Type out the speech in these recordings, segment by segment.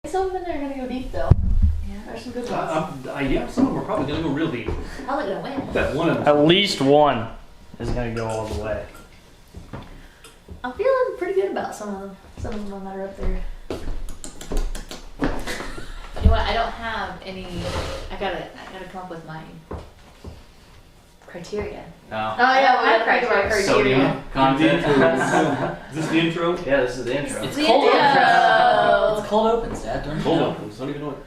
Some of them are gonna go deep though. Yeah, there's some good ones. Yeah, some of them are probably gonna go real deep. Probably gonna win. That one of them. At least one is gonna go all the way. I'm feeling pretty good about some of them. Some of them that are up there. You know what? I don't have any. I gotta come up with my criteria. No. Oh yeah, we have criteria. Sodium content. Is this the intro? Yeah, this is the intro. It's The cold intro. opens. It's cold opens, Dad. Don't you Cold know? opens. I don't even know what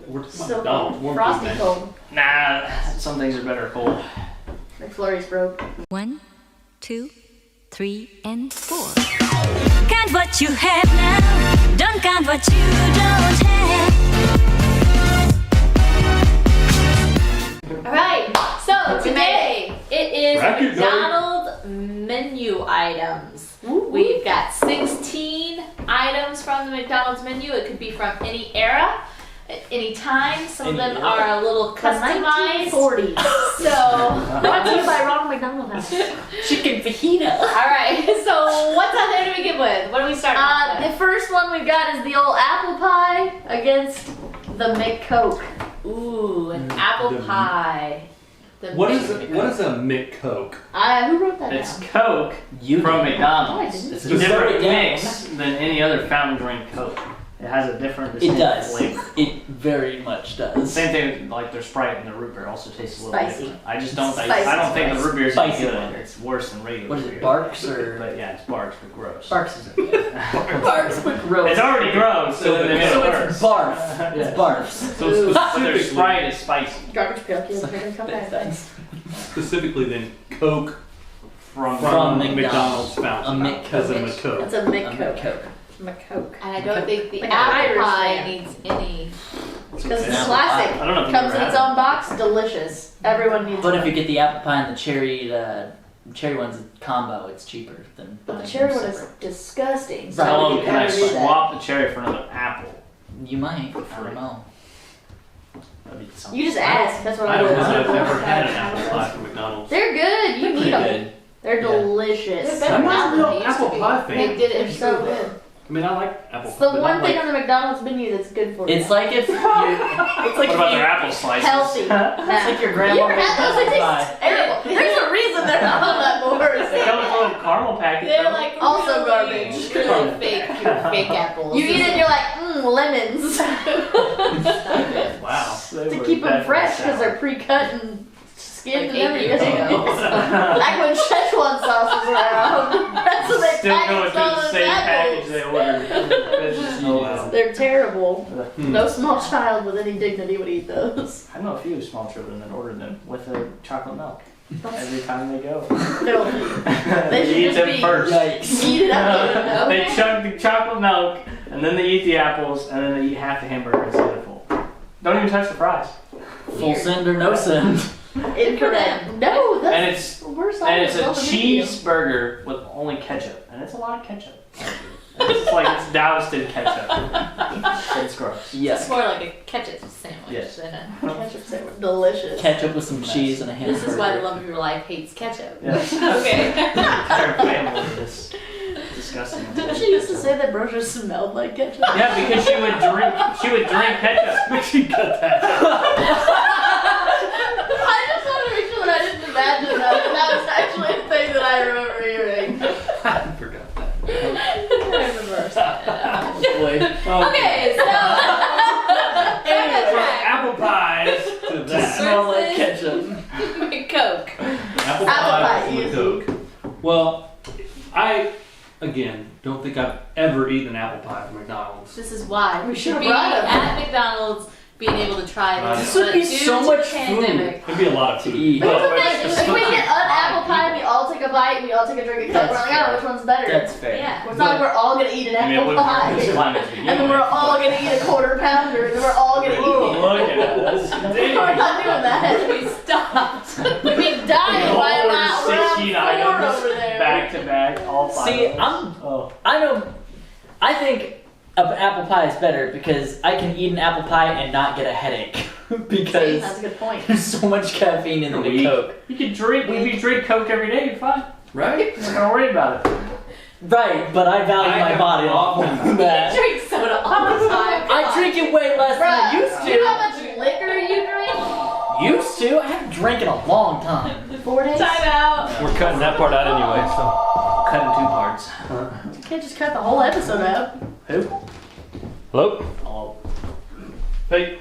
we're talking about. So McDonald's. cold. Warm Frosty food. cold. Nah, some things are better cold. McFlurry's broke. 1, 2, 3, and 4. Count what you have now. Don't count what you don't have. Alright, so today it is Racket McDonald's menu items. We've got 16 items from the McDonald's menu. It could be from any era, at any time. Some of them are a little customized. 1940s. So, Brought to you by Ronald McDonald House. Chicken fajita. alright, so what's out there to begin with? What do we start with? The first one we've got is the old apple pie against the McCoke. Ooh, an apple the- pie. The What is McCoke. a McCoke? Who wrote that It's down? Coke You from did. McDonald's. Oh, I It's a didn't. different Slow it mix than any other fountain drink Coke. It has a different It distinct does. flavor. It very much does. Same thing like their Sprite and the root beer also tastes a little Spicy. different. I just don't think Spicy I don't think the root beer is any Spicy good. one. It's worse than regular What is beer. it, Barks or? But yeah, it's Barks, but gross. Barks is okay. Barks with gross. It's already gross, so then it So worse. it's barf. It's barfs. So But their specifically, Sprite is spicy. Garbage pail kids. They're gonna come back. Thanks. specifically then Coke From From McDonald's fountain. A McCoke. As a McCoke. That's a McCoke. Coke. McCoke. And I don't think the Like an apple Irish pie man. needs any. Because it's Apple classic. pie. I don't know if you've Comes ever in its had own box. Delicious. Everyone needs But one. if you get the apple pie and the cherry one's combo, it's cheaper than But the buying cherry them one is separate. disgusting. it. So How I long would can I never do that. swap the cherry for another apple? You might. I don't know. That'd be something. You just ask. That's what I I don't would know. do. I've never had an apple pie from McDonald's. They're good. You need them. Good. They're Yeah. delicious. They're I'm better not a now real than they used to apple be. pie They fan. did They're it so good. I mean, I like apple It's pie. the but one not thing like, on the McDonald's menu that's good for you. It's like if you're. It's like What if about you, their apple slices? healthy. It's like your grandma. You ever made had those? They apple taste pie. terrible. There's a reason they're not on that board. They come with a little caramel packet. They're though. like Also really, garbage. really fake apples. You eat it and you're like, lemons. Wow. They To were keep them definitely fresh because sour. they're pre-cut and skinned Like and 8 years everything. ago. Like when Szechuan sauce was around. That's what they Still going packaged through all the those same package apples. they ordered. Oh, wow. They're terrible. Hmm. No small child with any dignity would eat those. I know a few small children that ordered them with a chocolate milk every time they go. Filthy. They should eat just them be first. Yikes. Eat it up. They chug the chocolate milk, and then they eat the apples, and then they eat half the hamburger instead of full. Don't even touch the fries. Full send or no send. Incorrect. No, that's And it's we're and it's a on the menu. cheeseburger with only ketchup, and it's a lot of ketchup. It's like it's doused in ketchup. It's gross. It's Yes. more like a ketchup sandwich Yes. than a. Ketchup sandwich. Delicious. Ketchup with some cheese and a hamburger. This is why the love of your life hates ketchup. Yes. Okay. Entire family is disgusting. Didn't she used to say that Brosia smelled like ketchup? Yeah, because she would drink ketchup. She got that. I just want to make sure that I didn't imagine that was actually a thing that I remember hearing. I forgot that. I remember. Boy. Okay, so. Anyway, from apple pies to that. Smell like ketchup. Coke. Apple pie, pie with easy. Coke. Well, I, again, don't think I've ever eaten an apple pie from McDonald's. This is why We should've be brought 'em. at McDonald's, being able to try this. This would be But due so to much the food. pandemic, It'd be a lot of To food. eat. But But- here's the thing, if we get an apple pie, we all take a bite, we all take a drink of Coke, we're like, oh, which one's better? That's fair. Yeah. It's not like we're all gonna eat an I mean, it apple wouldn't hurt this pie. climate to begin And then we're with. all gonna eat a quarter pounder, and then we're all gonna Oh, eat look at us. We're not doing that. we stopped. We'd be dying while Order we're on 16 4 items over there. back to back, all five. See, of us. I'm- I think apple pie is better because I can eat an apple pie and not get a headache because That's a good point. there's so much caffeine in the Coke. You can drink. If you drink Coke every day, you're fine. Right? You're not gonna worry about it. Right, but I value I my have body a lot more often- than that. Drink soda all the time. I drink it drink in a long time. 4 days? Time out. We're cutting that part out anyway, so. Cut in 2 parts. You can't just cut the whole episode out. Who? Hello? Oh. Hey.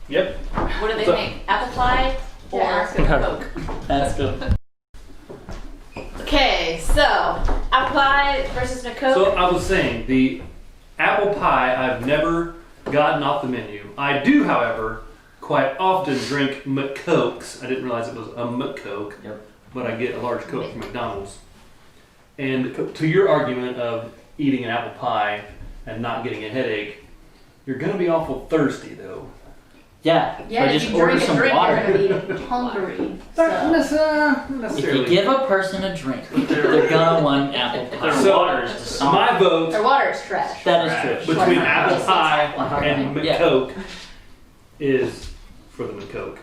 Yep. What do they So- make? Apple pie or Yeah. Coke? That's good. Okay, so apple pie versus McCoke. So I was saying, the apple pie I've never gotten off the menu. I do, however, quite often drink McCokes. I didn't realize it was a McCoke, Yep. but I get a large Coke from McDonald's. And to your argument of eating an apple pie and not getting a headache, you're going to be awful thirsty, though. Yeah. Yeah, or if just you order drink some a drink, water. you're gonna be hungry. So. If you give a person a drink, they're gonna want apple pie. Their water is dissolved. My vote Their water is trash. That is true. between apple pie and Yeah. McCoke is for the McCoke.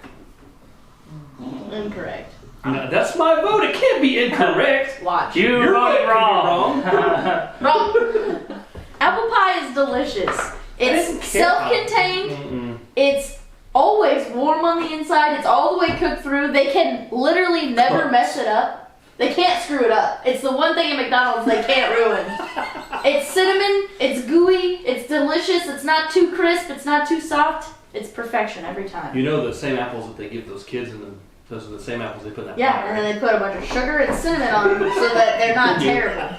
Incorrect. Now, that's my vote. It can't be incorrect. Watch. You Your vote voted could be wrong. Wrong. Apple pie is delicious. It's self-contained. Mm-mm. It's always warm on the inside. It's all the way cooked through. They can literally never mess it up. They can't screw it up. It's the one thing at McDonald's they can't ruin. It's cinnamon. It's gooey. It's delicious. It's not too crisp. It's not too soft. It's perfection every time. You know the same apples that they give those kids in the those are the same apples they put in that Yeah, pie, and right? then they put a bunch of sugar and cinnamon on them so that they're not terrible.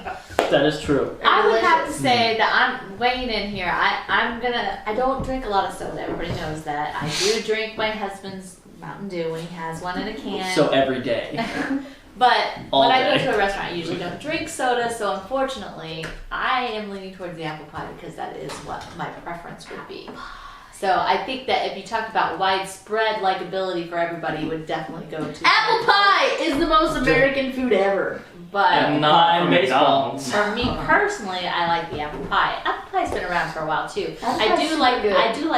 That is true. They're I would have to delicious. say that I'm weighing in here. I don't drink a lot of soda. Everybody knows that. I do drink my husband's Mountain Dew when he has one in a can. So every day. But All when I go day. to a restaurant, I usually don't drink soda. So unfortunately, I am leaning towards the apple pie because that is what my preference would be. So I think that if you talked about widespread likability for everybody, it would definitely go to Apple pie is the most American food ever. But And not from Baseball. McDonald's. for me personally, I like the apple pie. Apple pie's been around for a while too. Apple I pie's do super like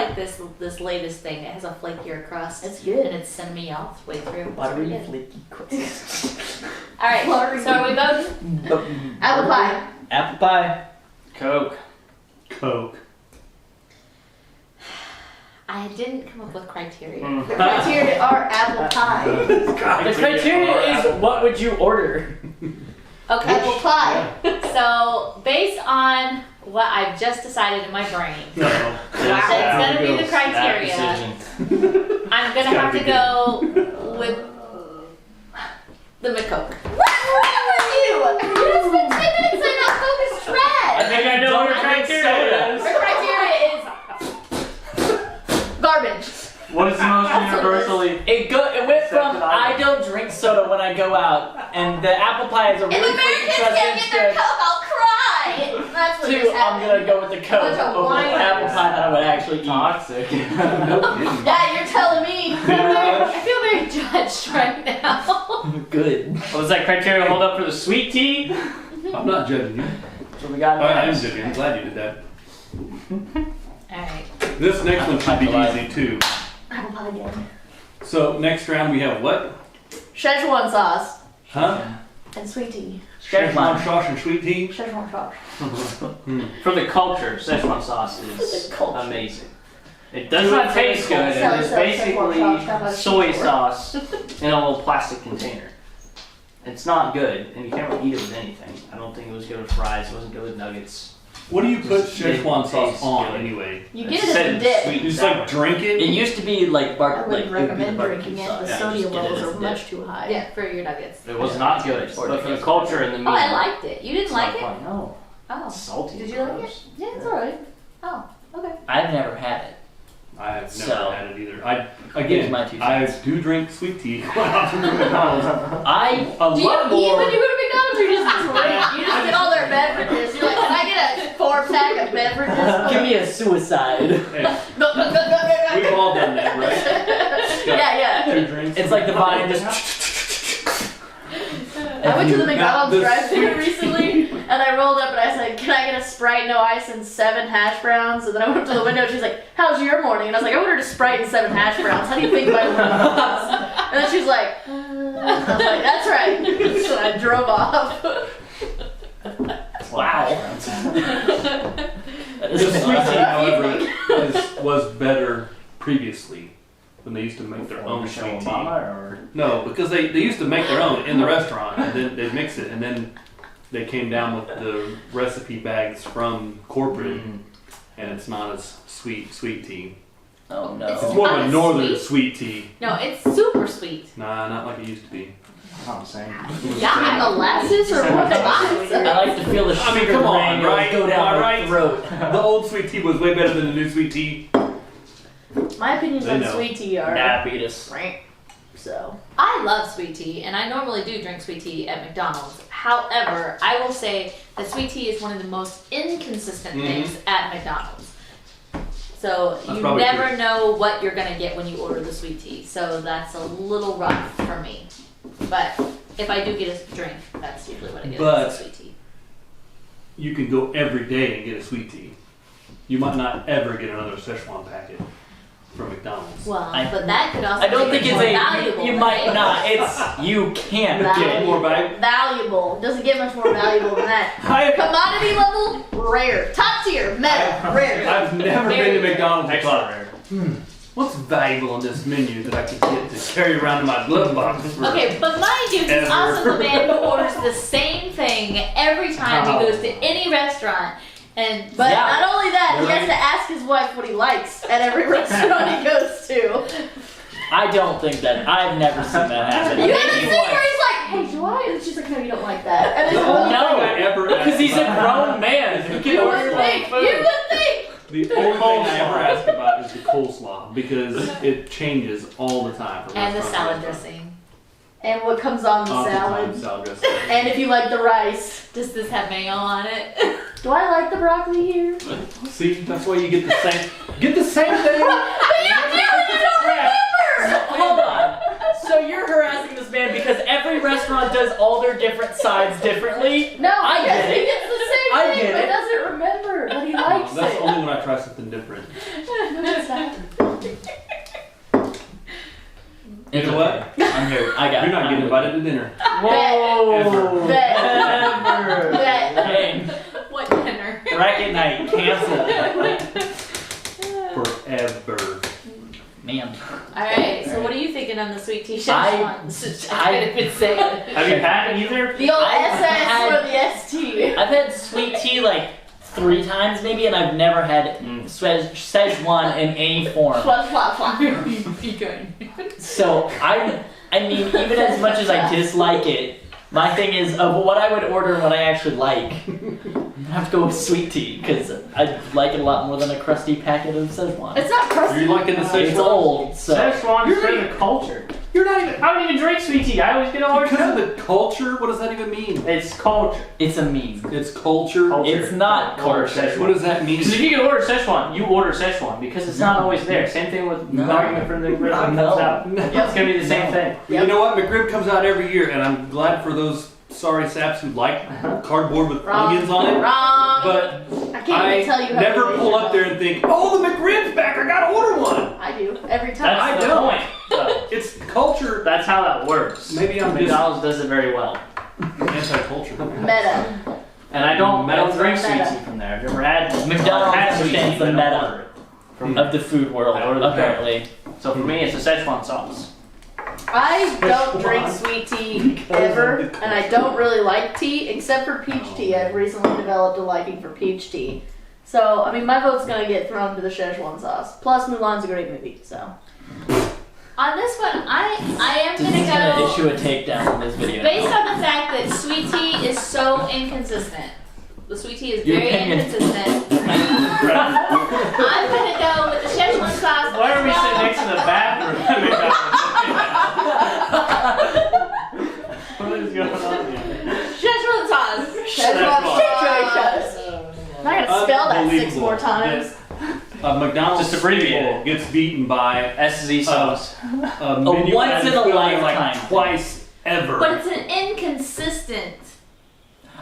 good. this latest thing. It has a flakier crust. It's good. And it's cinnamon all the way through. It's Buttery, pretty good. flaky crust. All right. Buttery. So are we voting? Apple pie. Apple pie. Coke. Coke. I didn't come up with criteria. The criteria are apple pie. The criteria is what would you order? Okay. Apple pie. So based on what I've just decided in my brain, No. that's gonna be the Bad criteria. decision. I'm gonna have to go with the McCoke. What's wrong with you? You just spent 10 minutes saying how Coke is I trash. think I know what your criteria is. The criteria is garbage. What is the most universally? It went from Accepted I item. don't drink soda when I go out, and the apple pie is a If really Americans flaky crust can't and get their it's good. Coke, I'll cry. That's what To just I'm happened. gonna go with the Coke Bunch of over the whiners. apple pie that I would actually eat. Toxic. Yeah, you're telling me. I feel very judged right now. Good. What does that criteria hold up for the sweet tea? I'm not judging you. So we got I am next. judging. I'm glad you did that. All right. This next one should be easy too. Apple pie again. So next round we have what? Szechuan sauce Huh? and sweet tea. Szechuan sauce and sweet tea. Szechuan sauce. For the culture, Szechuan sauce is The culture. amazing. It does not taste good. It is basically soy sauce in a little plastic container. It's not good, and you can't really eat it with anything. I don't think it was good with fries. It wasn't good with nuggets. What do you put Just Szechuan it sauce tastes on good. anyway? You It get it said as a it's dip. sweet You and just like sour. drink It it? used to be like I like wouldn't it would be the recommend barbecue drinking it. sauce. The Yeah, sodium just get it levels as are a much dip. too high. Yeah, for your nuggets. It was not good, but for the culture and the meat. Oh, I liked it. You didn't it's like not it? fun. No, Oh. it's salty. Did you like it? gross. Yeah, it's alright. Oh. Okay. I've never had it. I have never So, had it either. I here's my 2 I cents. do drink sweet tea quite often from McDonald's. I A Do you lot eat more. when you go to McDonald's or you just drink? You just get all their beverages. You're like, can I get a 4-pack of beverages? give me a suicide. Hey, Go, go, go, go, go, we've go. all done that, right? Yeah, yeah. 2 drinks. It's like the vine just. I went to the McDonald's this- drive-thru recently, and I rolled up and I said, "Can I get a Sprite, no ice, and 7 hash browns?" And then I went up to the window and she's like, "How's your morning?" And I was like, "I ordered a Sprite and 7 hash browns. How do you think my morning was?" And then she's like, I was like, "That's right." So I drove off. Wow. That The is sweet tea, awesome. however, was better previously. when they used to make their own Michelle sweet tea. Obama or No, because they used to make their own in the restaurant, and then they'd mix it, and then they came down with the recipe bags from corporate, and it's not as sweet tea. Oh no. It's more of a Not northern sweet tea. No, it's super sweet. Nah, not like it used to be. that's what I'm saying. Yeah, molasses or what? I like to feel the I mean, sugar come on, granules right? go down Am I my right? throat. The old sweet tea was way better than the new sweet tea. My opinions I on know. sweet tea are Diabetes. right. So I love sweet tea, and I normally do drink sweet tea at McDonald's. However, I will say that sweet tea is one of the most inconsistent things at McDonald's. So That's you probably never true. know what you're gonna get when you order the sweet tea. So that's a little rough for me. But if I do get a drink, that's usually what I get. But- is sweet tea. You can go every day and get a sweet tea. You might not ever get another Szechuan packet from McDonald's. Well, I- but that could also I don't make think it it's more a. valuable. You than might it not. is. It's you can't Value. get More valuable. valuable. Doesn't get much more valuable than that. Commodity level, rare. Top tier, meta, rare. I've never Very been to McDonald's and Extra thought, rare. what's valuable on this menu that I could get to carry around in my glove box? For Okay, but mind you, he's Ever. also the man who orders the same thing every time he goes to any restaurant. And But Yeah. not only that, he Right. has to ask his wife what he likes at every restaurant he goes to. I don't think that. I've never seen that happen. You haven't Maybe seen once. where he's like, hey, do I? And she's like, no, you don't like that. And it's The only No, thing I ever asked because he's a about- grown man. He can you order would his own think. food. You would think. The only thing I ever ask about is the coleslaw because it changes all the time. From the restaurant to salad restaurant. dressing. And what comes on the Oftentimes, salad. salad dressing. And if you like the rice. Does this have mayo on it? Do I like the broccoli here? See, that's why you get the same. Get the same thing. But you don't remember! Hold on. So you're harassing this man because every restaurant does all their different sides differently? No, I because get he it. gets the same I thing, get but it. doesn't remember. But he likes That's it. only when I try something different. It's You know what? okay. I'm here. I got You're it. not getting invited to dinner. Whoa. Bet. Ever. Bet. Hey, What dinner? bracket night canceled. Forever. Man. Alright, so what are you thinking on the sweet tea I- Szechuan? I could have been saying it. Have you had either? The old I've SS had- or the ST. I've had sweet tea like 3 times maybe, and I've never had Szechuan in any form. Flop, flop, flop. So I mean, even as much as I dislike it, my thing is of what I would order and what I actually like. I have to go with sweet tea because I like it a lot more than a crusty packet of Szechuan. It's not crusty. Are you liking the It's Szechuan? old, so Szechuan's for the culture. You're not even. I don't even drink sweet tea. I always get orange. Because of the culture? What does that even mean? It's culture. it's a meme. It's culture. Culture. It's not Order culture. Szechuan. What does that mean? Because if you can order Szechuan, you order Szechuan because it's not always there. Same thing with No. the argument from the rhythm comes No. out. It's gonna be the same thing. You know what? McRib comes out every year, and I'm glad for those sorry saps who like cardboard with Wrong. onions on it. Wrong. But I can't even tell you how never to pull make up it. there and think, oh, the McRib's back, I gotta order one. I do every time. That's I the don't. point. though. It's culture. That's how that works. Maybe I'm just McDonald's does it very well. anti-culture. Meta. And I don't drink Meta. sweet tea from there. I've never had McDonald's I've had sweet tea, understands the but I don't meta. order it from Of the food world, I order the apparently. So for me, it's a Szechuan sauce. I don't drink sweet tea ever, and I don't really like tea except for peach tea. I've recently developed a liking for peach tea. So, I mean, my vote's gonna get thrown to the Szechuan sauce. Plus, Mulan's a great movie, so. On this one, I am This is gonna gonna go issue a takedown on this video. based on the fact that sweet tea is so inconsistent. The sweet tea is Your very opinion. inconsistent. I'm gonna go with the Szechuan sauce. Why are we sitting next to the bathroom? What is going on here? Szechuan sauce. Szechuan sauce. I'm not gonna spell that 6 more Unbelievable times. that McDonald's Just abbreviate it. gets beaten by SZ sauce. a menu once item in a filling lifetime. like twice ever. But it's an inconsistent.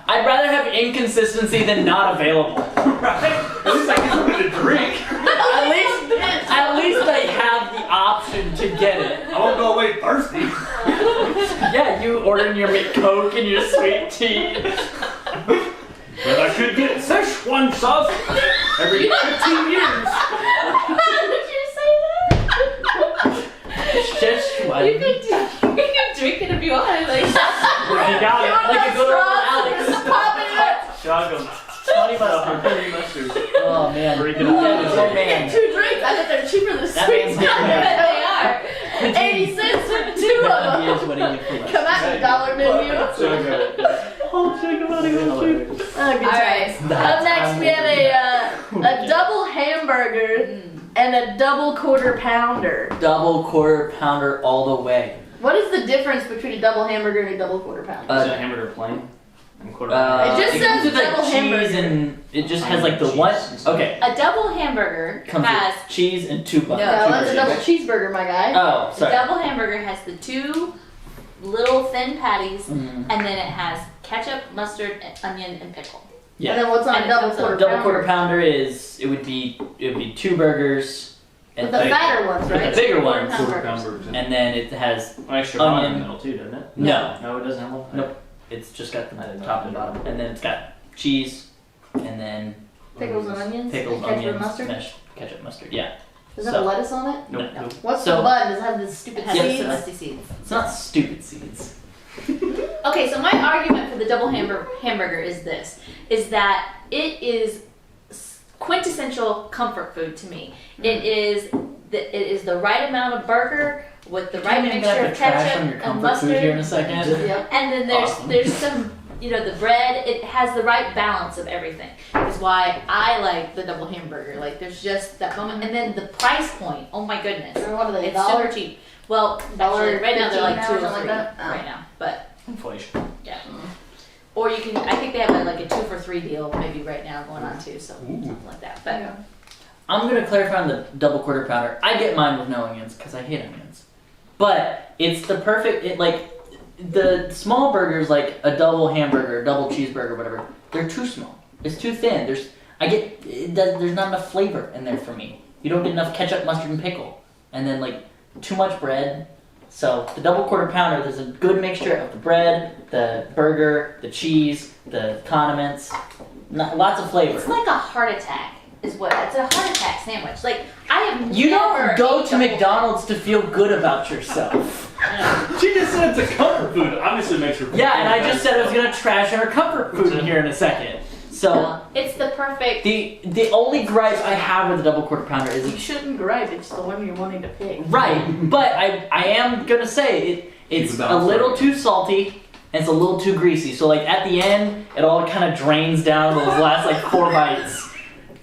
I'd rather have inconsistency than not available. At least I get something to drink. At least I have the option to get it. I won't go away thirsty. Yeah, you ordering your Coke and your sweet tea. But I could get Szechuan sauce every 15 years. How did you say that? You can drink it if you want. Like, You got it. Like a good old Alex. Just pop it up. Chug 'em. Honey mustard. Honey mustard. Oh man. Drink it That up. is so You man. get 2 drinks. I bet they're cheaper than That sweet man's stuff. getting I bet they are. 80 cents for 2 He of is them. what he did for us. Come at the $1 menu. So good. Oh, shake them out of Oh, good All right. times. Up next, we have a double hamburger and a double quarter pounder. Double quarter pounder all the way. What is the difference between a double hamburger and a double quarter pounder? Is a hamburger plain? And quarter It just it says comes with, like, double cheese hamburger. and it just has like the what? Okay. A double hamburger Comes has with cheese and 2 buns. No, No, that's a Two double burgers. cheeseburger, my guy. Oh, a sorry. double hamburger has the 2 little thin patties, Mhm. and then it has ketchup, mustard, onion, and pickle. Yeah. And then what's on And a it double comes with quarter Double pounder? quarter pounder is it would be 2 burgers and With the fatter ones, with the right? bigger Quarter ones, pounder. Quarter pounders. and then it has extra bun in onion. the middle too, doesn't it? no, No, it doesn't have one. Nope. It's just got the I didn't know. top and bottom, and then it's got cheese, and then Pickles and onions? pickles, and ketchup onions, and mustard? mashed ketchup, mustard. Yeah, Does it So- have lettuce on it? Nope. No. Nope. What's So- the bun? Does it have this stupid It has seeds? some musty seeds. it's not stupid seeds. Okay, so my argument for the double hamburger is this: is that it is quintessential comfort food to me. It is the right amount of burger with the right You're gonna mixture have of to trash ketchup on your and comfort food here in mustard. a second. Yep. And then there's Awesome. some, the bread. It has the right balance of everything. Is why I like the double hamburger. Like there's just that moment, and then the price point. Oh my goodness, Or what are they, it's $1? super cheap. Well, actually, right now they're like 2 $1.15 or now, 3 something like that? Oh. right now, but Inflation. yeah. Or you can. I think they have like a 2 for $3 deal maybe right now going on too. So something like that. But Yeah. I'm gonna clarify on the double quarter pounder. I get mine with no onions because I hate onions, but it's the perfect. It like the small burgers, like a double hamburger, double cheeseburger, whatever. They're too small. It's too thin. There's not enough flavor in there for me. You don't get enough ketchup, mustard, and pickle, and then like too much bread. So the double quarter pounder, there's a good mixture of the bread, the burger, the cheese, the condiments, lots of flavor. it's like a heart attack. Is what it's a heart attack sandwich. Like I have. You never don't go ate to the whole McDonald's to feel good about yourself. thing. I know. She just said it's a comfort food. Obviously makes her. Yeah, and I just said I was gonna trash our comfort food in here in a second. So No, it's the perfect. the only gripe I have with the double quarter pounder is You shouldn't gripe, it's the one you're wanting to pick. right, but I am gonna say it's Keep it a balanced, little right? too salty and it's a little too greasy. So like at the end, it all kind of drains down those last like 4 bites.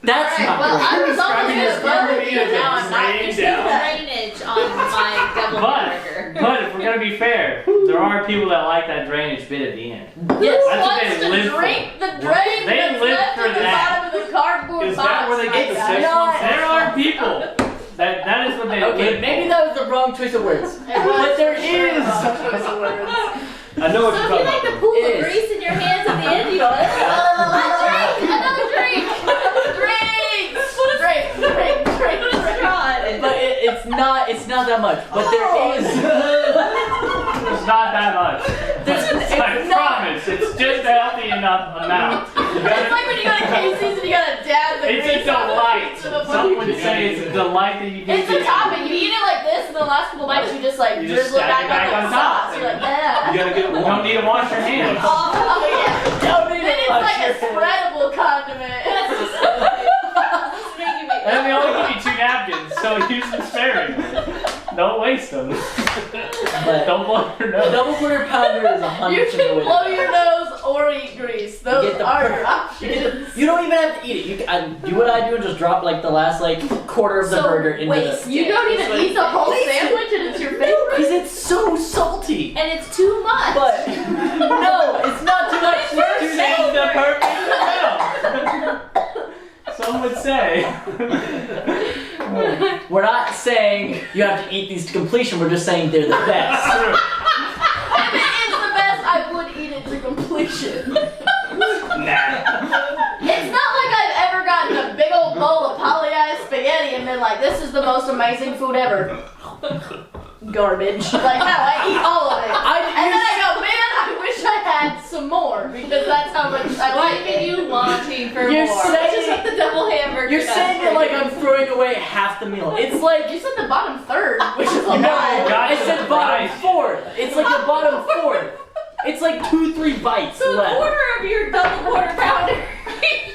That's Alright, not well, great. I was almost describing this gonna for vote. me as a Now I'm not drain using down. drainage on my double hamburger. But if we're gonna be fair, there are people that like that drainage bit at the end. Yes. That's what Wants they to live for. drink the drain They that's live left for at the that. bottom of the cardboard Is box. that where they get the my six God. months? There are people that is what they Okay, live maybe for. that was the wrong choice of words. It was But there for sure is. wrong choice of words. I know what So you're if you talking like the about. pool It of is. grease in your hands at the end, you go, Another drink! But it's not that much. But there is. It's not that much. I promise, it's just a healthy enough amount. It's like when you go to Casey's and you gotta dab the It's a grease off the delight. piece of the Some would food. say it's a delight that you can It's a topping. You eat it like this, and the last couple bites you just like You just drizzle it stack back it back on the on top. sauce. You're like, yeah. You gotta get You don't need to wash your hands. Oh yeah. Don't need Then to it's wash like a your hands. spreadable condiment. And they only give you 2 napkins, so use them sparingly. Don't waste them. But Don't blow your the nose. double quarter pounder is 100% You the can way to blow go. your nose or eat grease. Those get the are per- your options. You don't even have to eat it. You can do what I do and just drop like the last like quarter of the So burger into waste. the. You don't even That's eat the whole Waste it. sandwich and it's your favorite. Because it's so salty. and it's too much. But no, it's not too much. It's the perfect amount. Some would say. We're not saying you have to eat these to completion. We're just saying they're the best. If it is the best, I would eat it to completion. Nah. It's not like I've ever gotten a big old bowl of polyized spaghetti and been like, this is the most amazing food ever. Garbage. Like, no, I eat all of it. And then I go, man, I wish I add some more because that's how much I like it. You wanting for You're more? saying- Just like the double hamburger. You're saying it like I'm throwing away half the meal. It's like You said the bottom third, which is a no, lot. I said bottom fourth. It's like the bottom fourth. It's like 2-3 bites So a left. quarter of your double quarter pounder.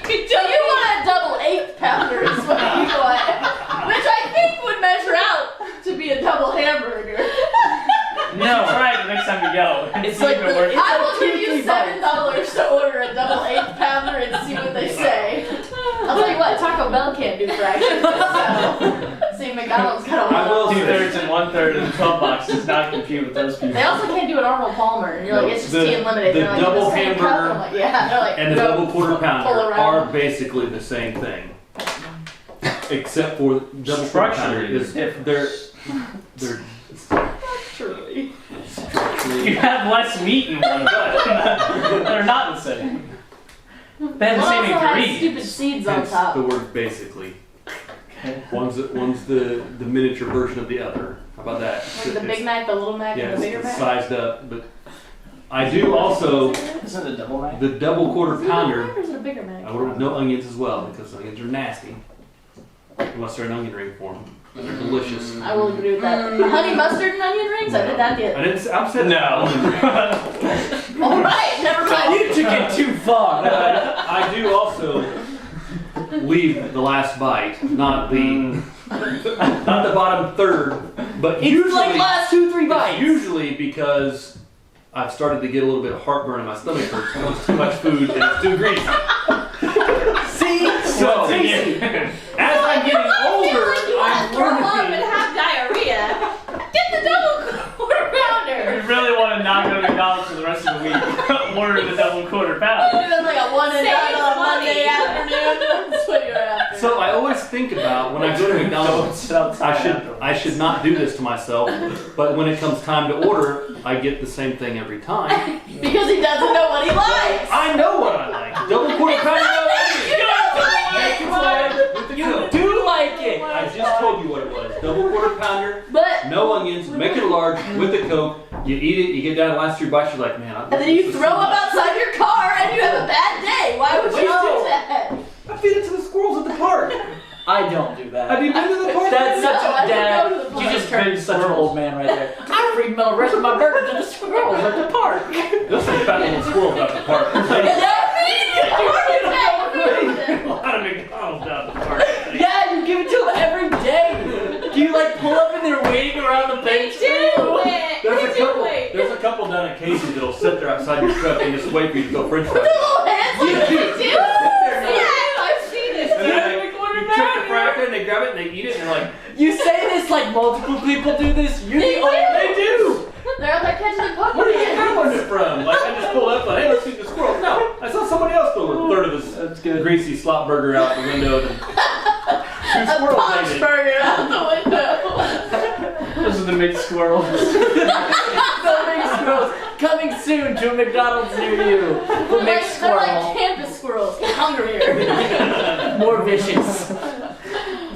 So you want a double 8-pounder is what you want, which I think would measure out to be a double hamburger. No, try it the next time you go. It's like the- works. I will give you 2-3 bites. $7 to order a double 8-pounder and see what they say. I'll tell you what, Taco Bell can't do fractions, so see McDonald's got I will one. say- 2/3 and 1/3 in the 12 box does not compute with those people. They also can't do an Arnold Palmer. And you're like, it's just The- tea unlimited. the They're like, double the same cup. hamburger I'm like, yeah. They're like, And the no, double quarter pull pounder around. are basically the same thing. Except for double quarter pounder is they're Truly. You have less meat in one, but they're not the same. They have the One same also has ingredients. stupid seeds on hence top. the word basically. One's the miniature version of the other. How about that? Like the Big Mac, the Little Mac, Yeah, and the Bigger it's Mac. sized up, but I do also Isn't it a double Mac? the double quarter Is it a Big pounder. Mac or is it a Bigger Mac? I order with no onions as well because onions are nasty. Unless they're an onion ring form, and they're delicious. I will agree with that. Honey mustard and onion rings? I did that the I didn't. I'm saying No. Alright, never mind. You took it too far. I do also leave the last bite, not the bottom third, but It's usually like last 2-3 it's bites. usually because I've started to get a little bit of heartburn in my stomach hurts. It's too much food and it's too greasy. See? So as I'm getting older, I'm Throw up and learning. have diarrhea. Get the double quarter pounder. If you really want to not go to McDonald's for the rest of the week, order the double quarter pounder. It was like a one and Save done on a Monday money. afternoon. That's what you're after. So I always think about when I go to McDonald's, I should not do this to myself, but when it comes time to order, I get the same thing every time. Because he doesn't know what he likes. I know what I like. Double quarter pounder, no onions. With the You Coke. do like it. I just told you what it was. Double quarter pounder, But no onions, make it large with the Coke. You eat it, you get down the last 3 bites, you're like, man. and then you throw up outside your car and you have a bad day. Why would you do that? I feed it to the squirrels at the park. I don't do that. Have you been to the park? That's No, such I a don't dad. go to the You park. just turned such an old man right there. I feed the rest of my burger to the squirrels at the park. They'll say fat little squirrels at the park. A lot of McDonald's down at the park. Yeah, you give it to them every day. Do you like pull up and they're waiting around the bench? There's a couple down at Casey's that'll sit there outside your truck and just wait for you to go French fries. I've seen this. And then you check the fracker and they grab it and they eat it and they're like, You say this like multiple people do this. You're the only. they do. They're out there catching the puppy. Where are you grabbing it from? Like I just pulled up like, hey, let's feed the squirrel. No, I saw somebody else throw a third of this greasy slop burger out the window. And 2 A squirrels punch ate it. burger out the window. Those are the mixed squirrels. The mixed squirrels coming soon to a McDonald's near you. The mixed They're like squirrel, campus squirrels. Get hungrier. more vicious.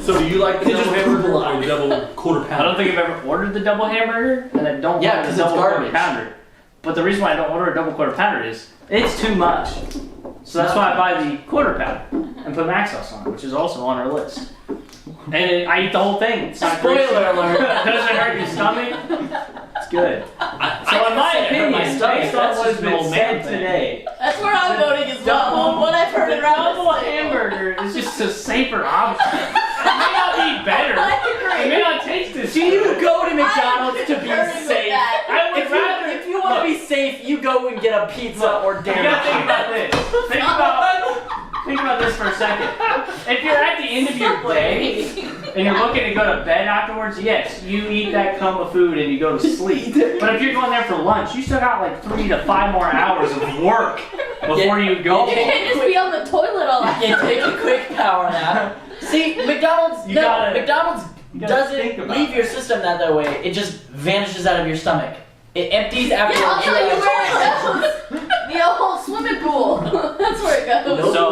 So do you like the They double just hamburger poop a lot. or the double quarter pounder? I don't think I've ever ordered the double hamburger, and I don't Yeah, want 'cause the it's double quarter garbage. pounder. But the reason why I don't order a double quarter pounder is it's too much. So that's why I buy the quarter pounder and put mac sauce on it, which is also on our list. And I eat the whole thing. It's not Spoiler greasy. alert. Doesn't hurt your stomach. It's good. So in my opinion, based on what's been said today, That's where I'm voting as well. What I've heard the around double this table. hamburger is just a safer option. It may not be better. I It agree. may not taste as Do you good. go to McDonald's to be concurring with safe? that. I would rather. If you want to be safe, you go and get a pizza or You Dairy gotta think Queen. about this. Think about this for a second. If you're at the end of your day and you're looking to go to bed afterwards, yes, you eat that cum of food and you go to sleep. But if you're going there for lunch, you still got like 3 to 5 more hours of work before you go. You can't just be on the toilet all that. You take a quick power nap. See, McDonald's, You gotta- McDonald's you gotta think doesn't about leave it. your system that way. It just vanishes out of your stomach. It empties after Yeah, I'll you tell you realize- where it goes. The old swimming pool. That's where it goes. So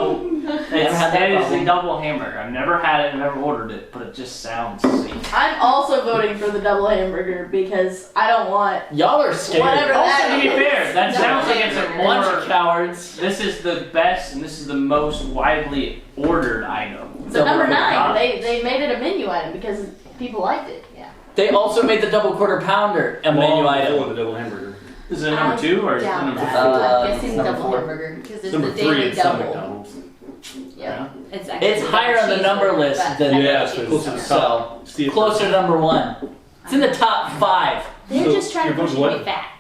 Never had that It is problem. a double hamburger. I've never had it, never ordered it, but it just sounds sweet. I'm also voting for the double hamburger because I don't want Y'all are scared. whatever Also, that to be is. fair, that sounds like it's a Bunch of more. cowards. This is the best and this is the most widely ordered item. So number Double 9, McDonald's. they made it a menu item because people liked it. They also made the double quarter pounder a menu item. Before the double hamburger. Is it number 2 or is it doubt number that. 4? I'm guessing number double 4. hamburger because it's Number the 3 daily at some double. McDonald's. Yeah. It's actually It's the higher on the cheeseburger, number list but than- I think Yeah, it's so close to the cheeseburger. top. See if Closer to number 1. It's in the top 5. They're So, just trying to you're push going you to be what? fat.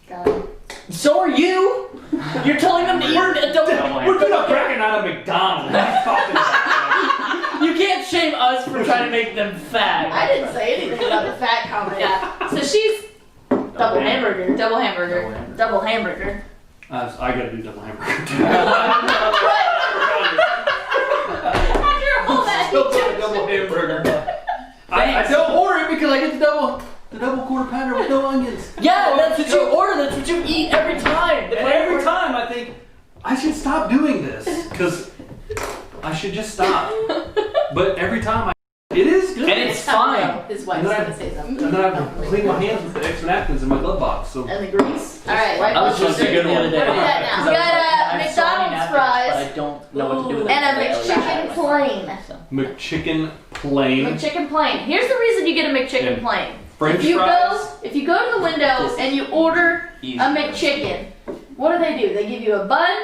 Got it. So are you. You're telling them to eat a double. We're not bragging out of McDonald's. What are you talking about? You can't shame us for trying to make them fat. I didn't say anything about the fat comment. Yeah. So she's Double hamburger. double hamburger. Double hamburger. Double hamburger. I gotta do double hamburger too. After all that, Still got a double hamburger. I don't order it because I get the double quarter pounder with no onions. Yeah, that's what you order. That's what you eat every time. And every time I think I should stop doing this because I should just stop. But every time it is good. And it's fine. His wife's And then gonna say something. And then I have to clean my hands with the extra napkins in my glove box. So And the grease. Alright, Wipe I was off just the thinking the other day. What do we got now? because We I was got like, I have so many McDonald's napkins, fries. But I don't know what to do with them. And a because I always McChicken plain. So. McChicken plain, McChicken plain. Here's the reason you get a McChicken And plain. French if you fries. if you go to the window and you order Easy. a McChicken, what do? They give you a bun,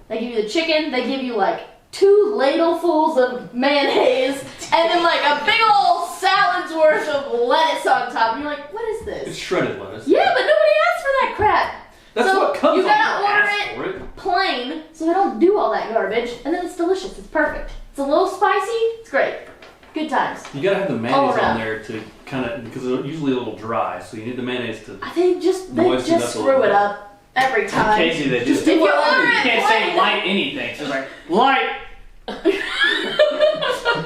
they give you the chicken, they give you like 2 ladlefuls of mayonnaise, and then like a big old salad's worth of lettuce on top. And you're like, what is It's this? shredded lettuce. Yeah, but nobody asked for that crap. That's So, what comes you on gotta your order ass it. for it. Plain, so they don't do all that garbage, and then it's delicious. It's perfect. It's a little spicy. It's great. Good times. You gotta have the All mayonnaise around. on there to kind of because it's usually a little dry, so you need the mayonnaise to. They just Moisten up a screw little it bit. up every time. Casey, they Just just If you what I order do. you it can't say plain, light anything. So it's like light.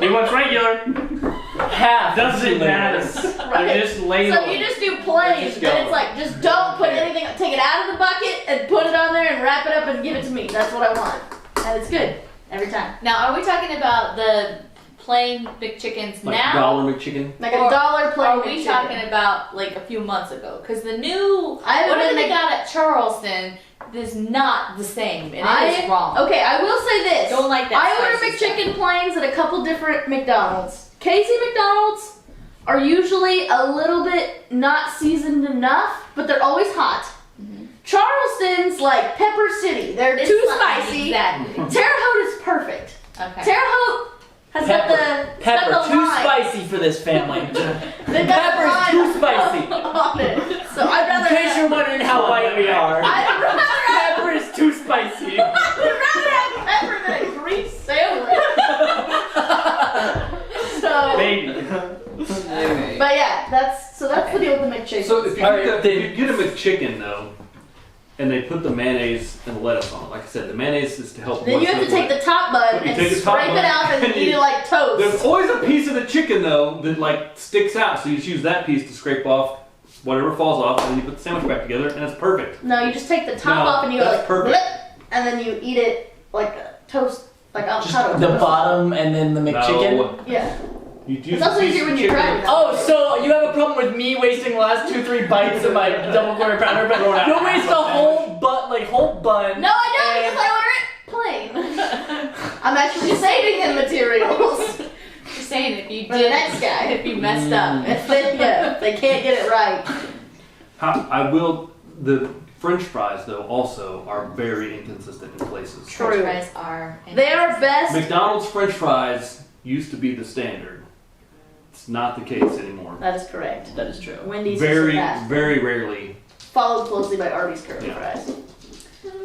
He wants regular. Half. Doesn't matter. Right. They're just ladle. So you just do plain, Just then go. it's like, just don't put Okay. anything, take it out of the bucket and put it on there and wrap it up and give it to me. That's what I want. And it's good. Every time. Now, are we talking about the plain McChickens Like now? dollar McChicken. Like Or a dollar plain Or are we McChicken. talking about like a few months ago? Because the new I haven't whatever been they to- got at Charleston is not the same, and it is wrong. Okay, I will say this. Don't like that I order spicy McChicken plains at a couple different McDonald's. Casey McDonald's are usually a little bit not seasoned enough, but they're always hot. Charleston's like Pepper City. They're It's too like- spicy. Exactly. Terre Haute is perfect. Okay. Terre Haute has got the Pepper, got the too lime. spicy for this family. They've got Pepper is lime too spicy. on it. So I'd rather In case you're wondering how white we are, I'd rather have, pepper is too spicy. I'd rather have pepper than a grease sandwich. So, Baby. but yeah, that's the deal with the McChicken. So if you, Alright, get, then- if you get a McChicken though, and they put the mayonnaise and the lettuce on it, like I said, the mayonnaise is to help. then you have to take the top bun You and take the top scrape bun it out and and eat you- it like toast. There's always a piece of the chicken though that like sticks out, so you just use that piece to scrape off whatever falls off, and then you put the sandwich back together, and it's perfect. No, you just take the top No, off and you go that's like perfect. blip, and then you eat it like a toast, like avocado. The toast. bottom and then the McChicken. No, Yeah. you use It's also a piece easier of when you chicken. grab it. Oh, so you have a problem with me wasting the last 2-3 bites of my double quarter pounder, but you'll waste the whole bun. No, I don't and- because I order it plain. I'm actually saving him materials Just saying, if you for the did, next guy. if you messed up. If they can't get it right. I will. The French fries though also are very inconsistent in places. True. French fries are. They are best. McDonald's French fries used to be the standard. It's not the case anymore. That is correct. That is true. Wendy's Very, surpassed. very rarely. Followed closely by Arby's curly Yeah. fries.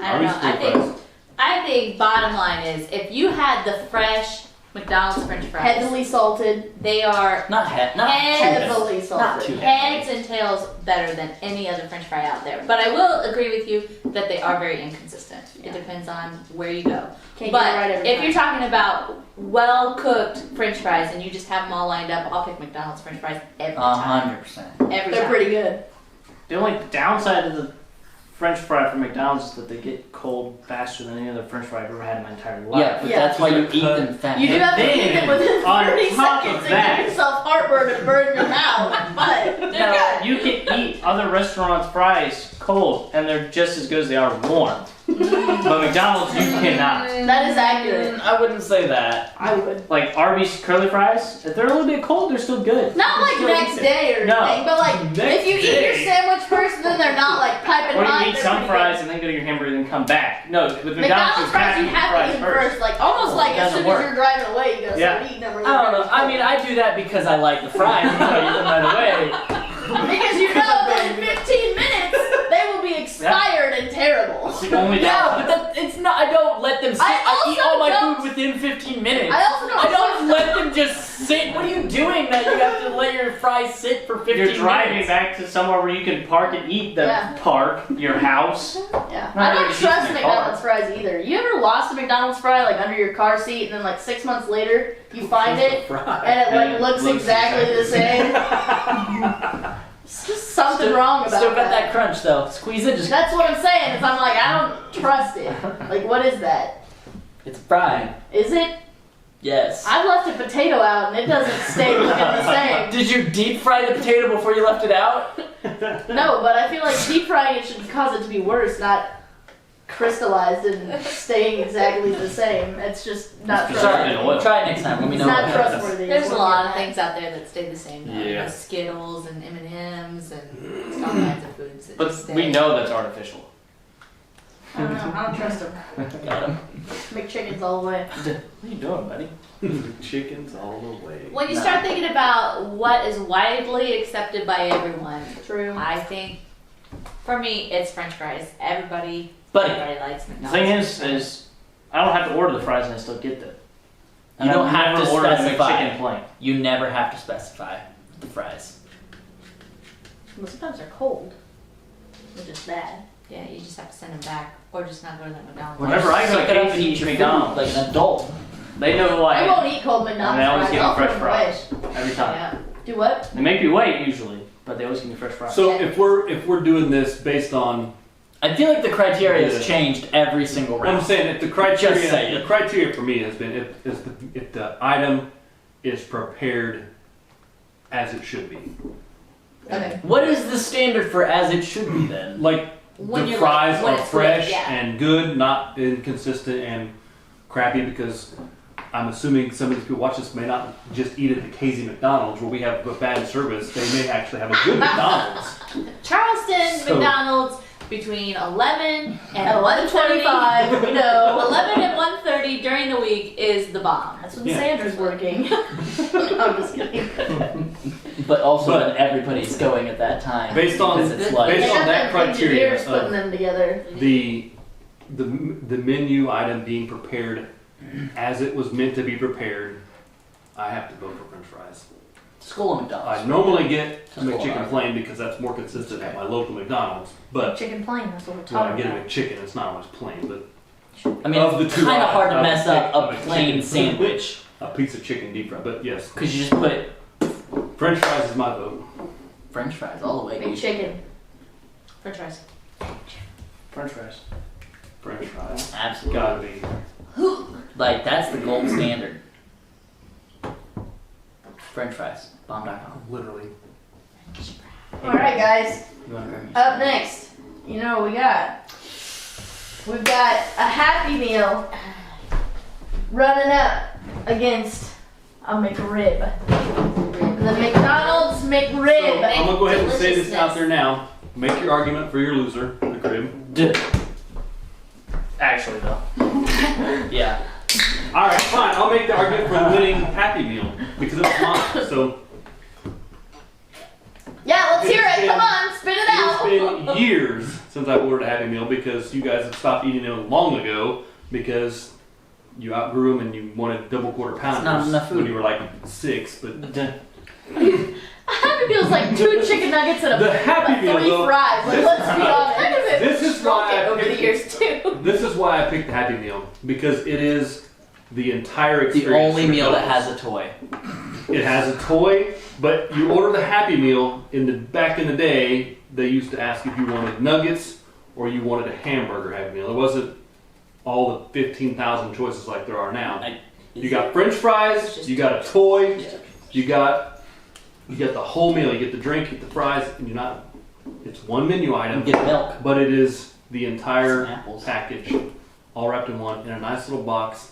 I don't know. Arby's I think bottom line is if you had the fresh McDonald's French fries, Heavily salted. they are Not too Heavily Not salted. too heads and tails better than any other French fry out there. But I will agree with you that they are very inconsistent. Yeah. It depends on where you go. Can't But get it right every if time. you're talking about well-cooked French fries and you just have them all lined up, I'll pick McDonald's French fries every time. 100%. Every They're time. pretty good. The only downside of the French fry from McDonald's is that they get cold faster than any other French fry I've ever had in my entire life. Yeah, but that's why you eat them fast. You do have to eat them within 30 on top seconds of and that- give yourself heartburn and burn your mouth. But they're Now, good. you can eat other restaurants' fries cold, and they're just as good as they are warm. But McDonald's, you cannot. That is accurate. I wouldn't say that. I would. Like Arby's curly fries, if they're a little bit cold, they're still good. Not like Still next eat them. day or No. anything, but like if you eat your sandwich first and then they're not like piping Or hot. you eat they're some pretty fries good. and then go to your hamburger and then come back. No, with McDonald's fries you have to eat them first. Like almost like It as doesn't soon as work. you're driving away, you gotta Yeah. start eating them. Really I don't know. quick. I mean, I do that because I like the fries. So I eat them right away. Because you know that in 15 minutes they will be expired and terrible. It's the only Yeah, but it's not. I don't let them sit. I eat also all my don't- food within 15 minutes. I also don't I don't trust let them just sit. What are you doing that you have to let your fries sit for 15 You're driving minutes? back to somewhere where you can park and eat the Yeah. park, your house. Yeah. Not I don't everybody eats trust in their McDonald's fries either. You ever lost a McDonald's fry like under your car seat and then like 6 months later you find it and it like looks exactly the same? It's just something wrong about Still got that crunch though. Squeeze it. Just That's what I'm saying. Is I'm like I don't trust it. Like what is that? it's fried. Is it? Yes. I've left a potato out and it doesn't stay looking the same. Did you deep fry the potato before you left it out? No, but I feel like deep frying it should cause it to be worse, not crystallized and staying exactly the same. It's just not It's trustworthy. Sorry. Try it next time. Let me It's know. not what happens. trustworthy. There's is a what lot I'm of getting things out there that stay the same. Though. Yeah. Like Skittles and M&Ms and all kinds of foods that But just stay. we know that's artificial. at. I don't know. I don't trust them. Got him. McChickens all the way. What are you doing, buddy? Chickens all the way. When you start thinking about what is widely accepted by everyone, True. I think for me it's French fries. Everybody Buddy, likes The McDonald's. thing is I don't have to order the fries and I still get them. And You don't I've have never to ordered a specify. McChicken plain. you never have to specify the fries. Well, sometimes they're cold, which is bad. Yeah, you just have to send them back or just not go to the McDonald's. Whenever I go Suck to it up and KFC eat your McDonald's, food like an adult. they know who I I am won't eat cold McDonald's And they always fries. give me I'll fresh throw them away. fries. every time. Yeah. Do what? They make me wait usually, but they always give me fresh fries. So if we're doing this based on, I feel like the criteria Yeah. has changed every single what I'm round. saying, if the Just say it. criteria for me has been if the item is prepared as it should be. Okay. What is the standard for as it should be then? Like When the you're fries like- when are it's fresh good, yeah. and good, not inconsistent and crappy, because I'm assuming some of these people watch this may not just eat at the KZ McDonald's where we have a bad service. They may actually have a good McDonald's. Charleston So- McDonald's between 11 and At 11:25, you know. 11 and 1:30 during the week is the bomb. That's when Yeah. Sandra's working. I'm just kidding. But also But- when everybody's going at that time. Based on- because it's based like based They on got that them criteria engineers putting of- them together. the menu item being prepared as it was meant to be prepared, I have to vote for French fries. School of McDonald's. I normally get a Just hold McChicken on. plain because that's more consistent at my local McDonald's, but Chicken plain, that's what we're when I talking get a about. McChicken, it's not always plain. But I mean, of the it's two kind of hard to items, mess I up would a pick plain McChicken. sandwich a piece of chicken deep fry, but yes, because you just put French fries is my vote. French fries all the way. Big dude. chicken. French fries. French fries. French fries, Absolutely. gotta be. Like that's the gold standard. French fries. Bomb.com. Literally. Alright, guys. You want to grab me? Up next, you know what we got? We've got a Happy Meal running up against a McRib. The McDonald's McRib. I'm gonna go ahead and say this out Deliciousness. there now. Make your argument for your loser, the crib. Dude. Actually, though. Yeah. All right, fine. I'll make the argument for the winning Happy Meal because it was mine. So Yeah, let's hear It's it. been- Come on, spit it out. it's been years since I ordered a Happy Meal because you guys have stopped eating them long ago because you outgrew them and you wanted double quarter pounders not enough food. when you were like 6. But A Happy Meal's like 2 chicken nuggets and The Happy Meal, 3 though, fries. Like, this- let's be honest. this is why I over the picked- years too. this is why I picked the Happy Meal because it is the entire The experience. only for meal that McDonald's. has a toy. It has a toy, but you order the Happy Meal. Back in the day, they used to ask if you wanted nuggets or you wanted a hamburger Happy Meal. It wasn't all the 15,000 choices like there are now. You got French fries, you got a toy, you got the whole meal. You get the drink, you get the fries, and it's one menu item. You get milk. But it is the entire package, all wrapped in one, in a nice little box.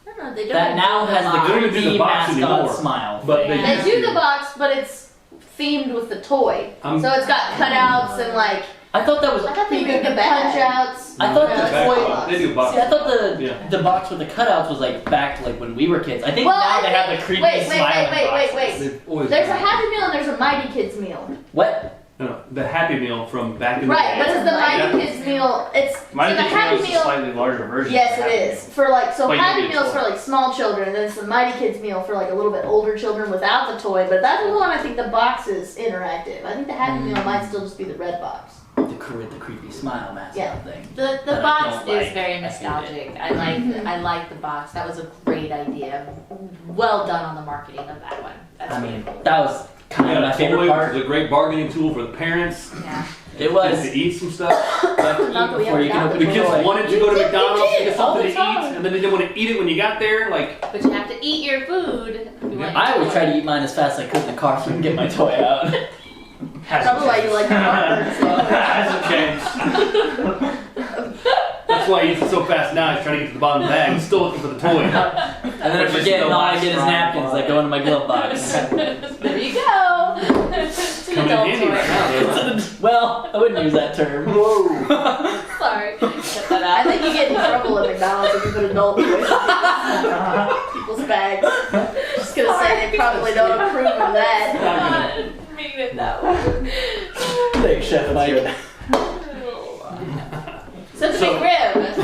I don't know, they don't That now has the They don't even do creepy the box mascot anymore. smile. But They do the box, but it's themed with the toy. So it's got cutouts and like I thought that was. you can get punch outs. I thought No, the it's toy. box. They do box. See, I thought Yeah. the box with the cutouts was like back to like when we were kids. I think Well, now I they have the creepy wait, smiling boxes. They've always There's a done that. Happy Meal and there's a Mighty Kids meal. What? No, the Happy Meal from back in Right, the but day. it's the Mighty Kids meal. It's My so the Happy is a Meal. slightly larger version. Yes, of it Happy is. For like, so But you Happy get Meal's toy. for like small children, and then it's the Mighty Kids meal for like a little bit older children without the toy. But that's the one I think the box is interactive. I think the Happy Meal might still just be the red box. The creepy smile mascot Yeah. thing. The That I box don't is like. very I hate nostalgic. I like the box. That was a great idea. Well done on the marketing of that one. That's I really mean, cool. that was kind of my favorite part. It was a great bargaining tool for the parents. Yeah. It was. To eat some stuff. You have to eat Not that we before you can haven't open The the kids toy. wanted to go to You McDonald's to did, get all something the to eat, time. and then they didn't want to eat it when you got there. Like, But you have to eat your food. if you want I always to. try to eat mine as fast as I could in the car so I can get my toy out. Probably why you like the Hasn't changed. that's why he eats it so fast now. He's trying to get to the bottom of the bag. He's still looking for the toy. And then I Which is forget, the and all I last get is round napkins that go into my glove box. There you go. It's an Coming in adult handy toy. right now. though. Well, I wouldn't use that term. Sorry. Cut that I out. think you get in trouble at McDonald's if you put adult toys in people's bags. Just gonna say they probably don't approve of that. I didn't mean it that way. Thanks, Chef Mike. So the So- McRib.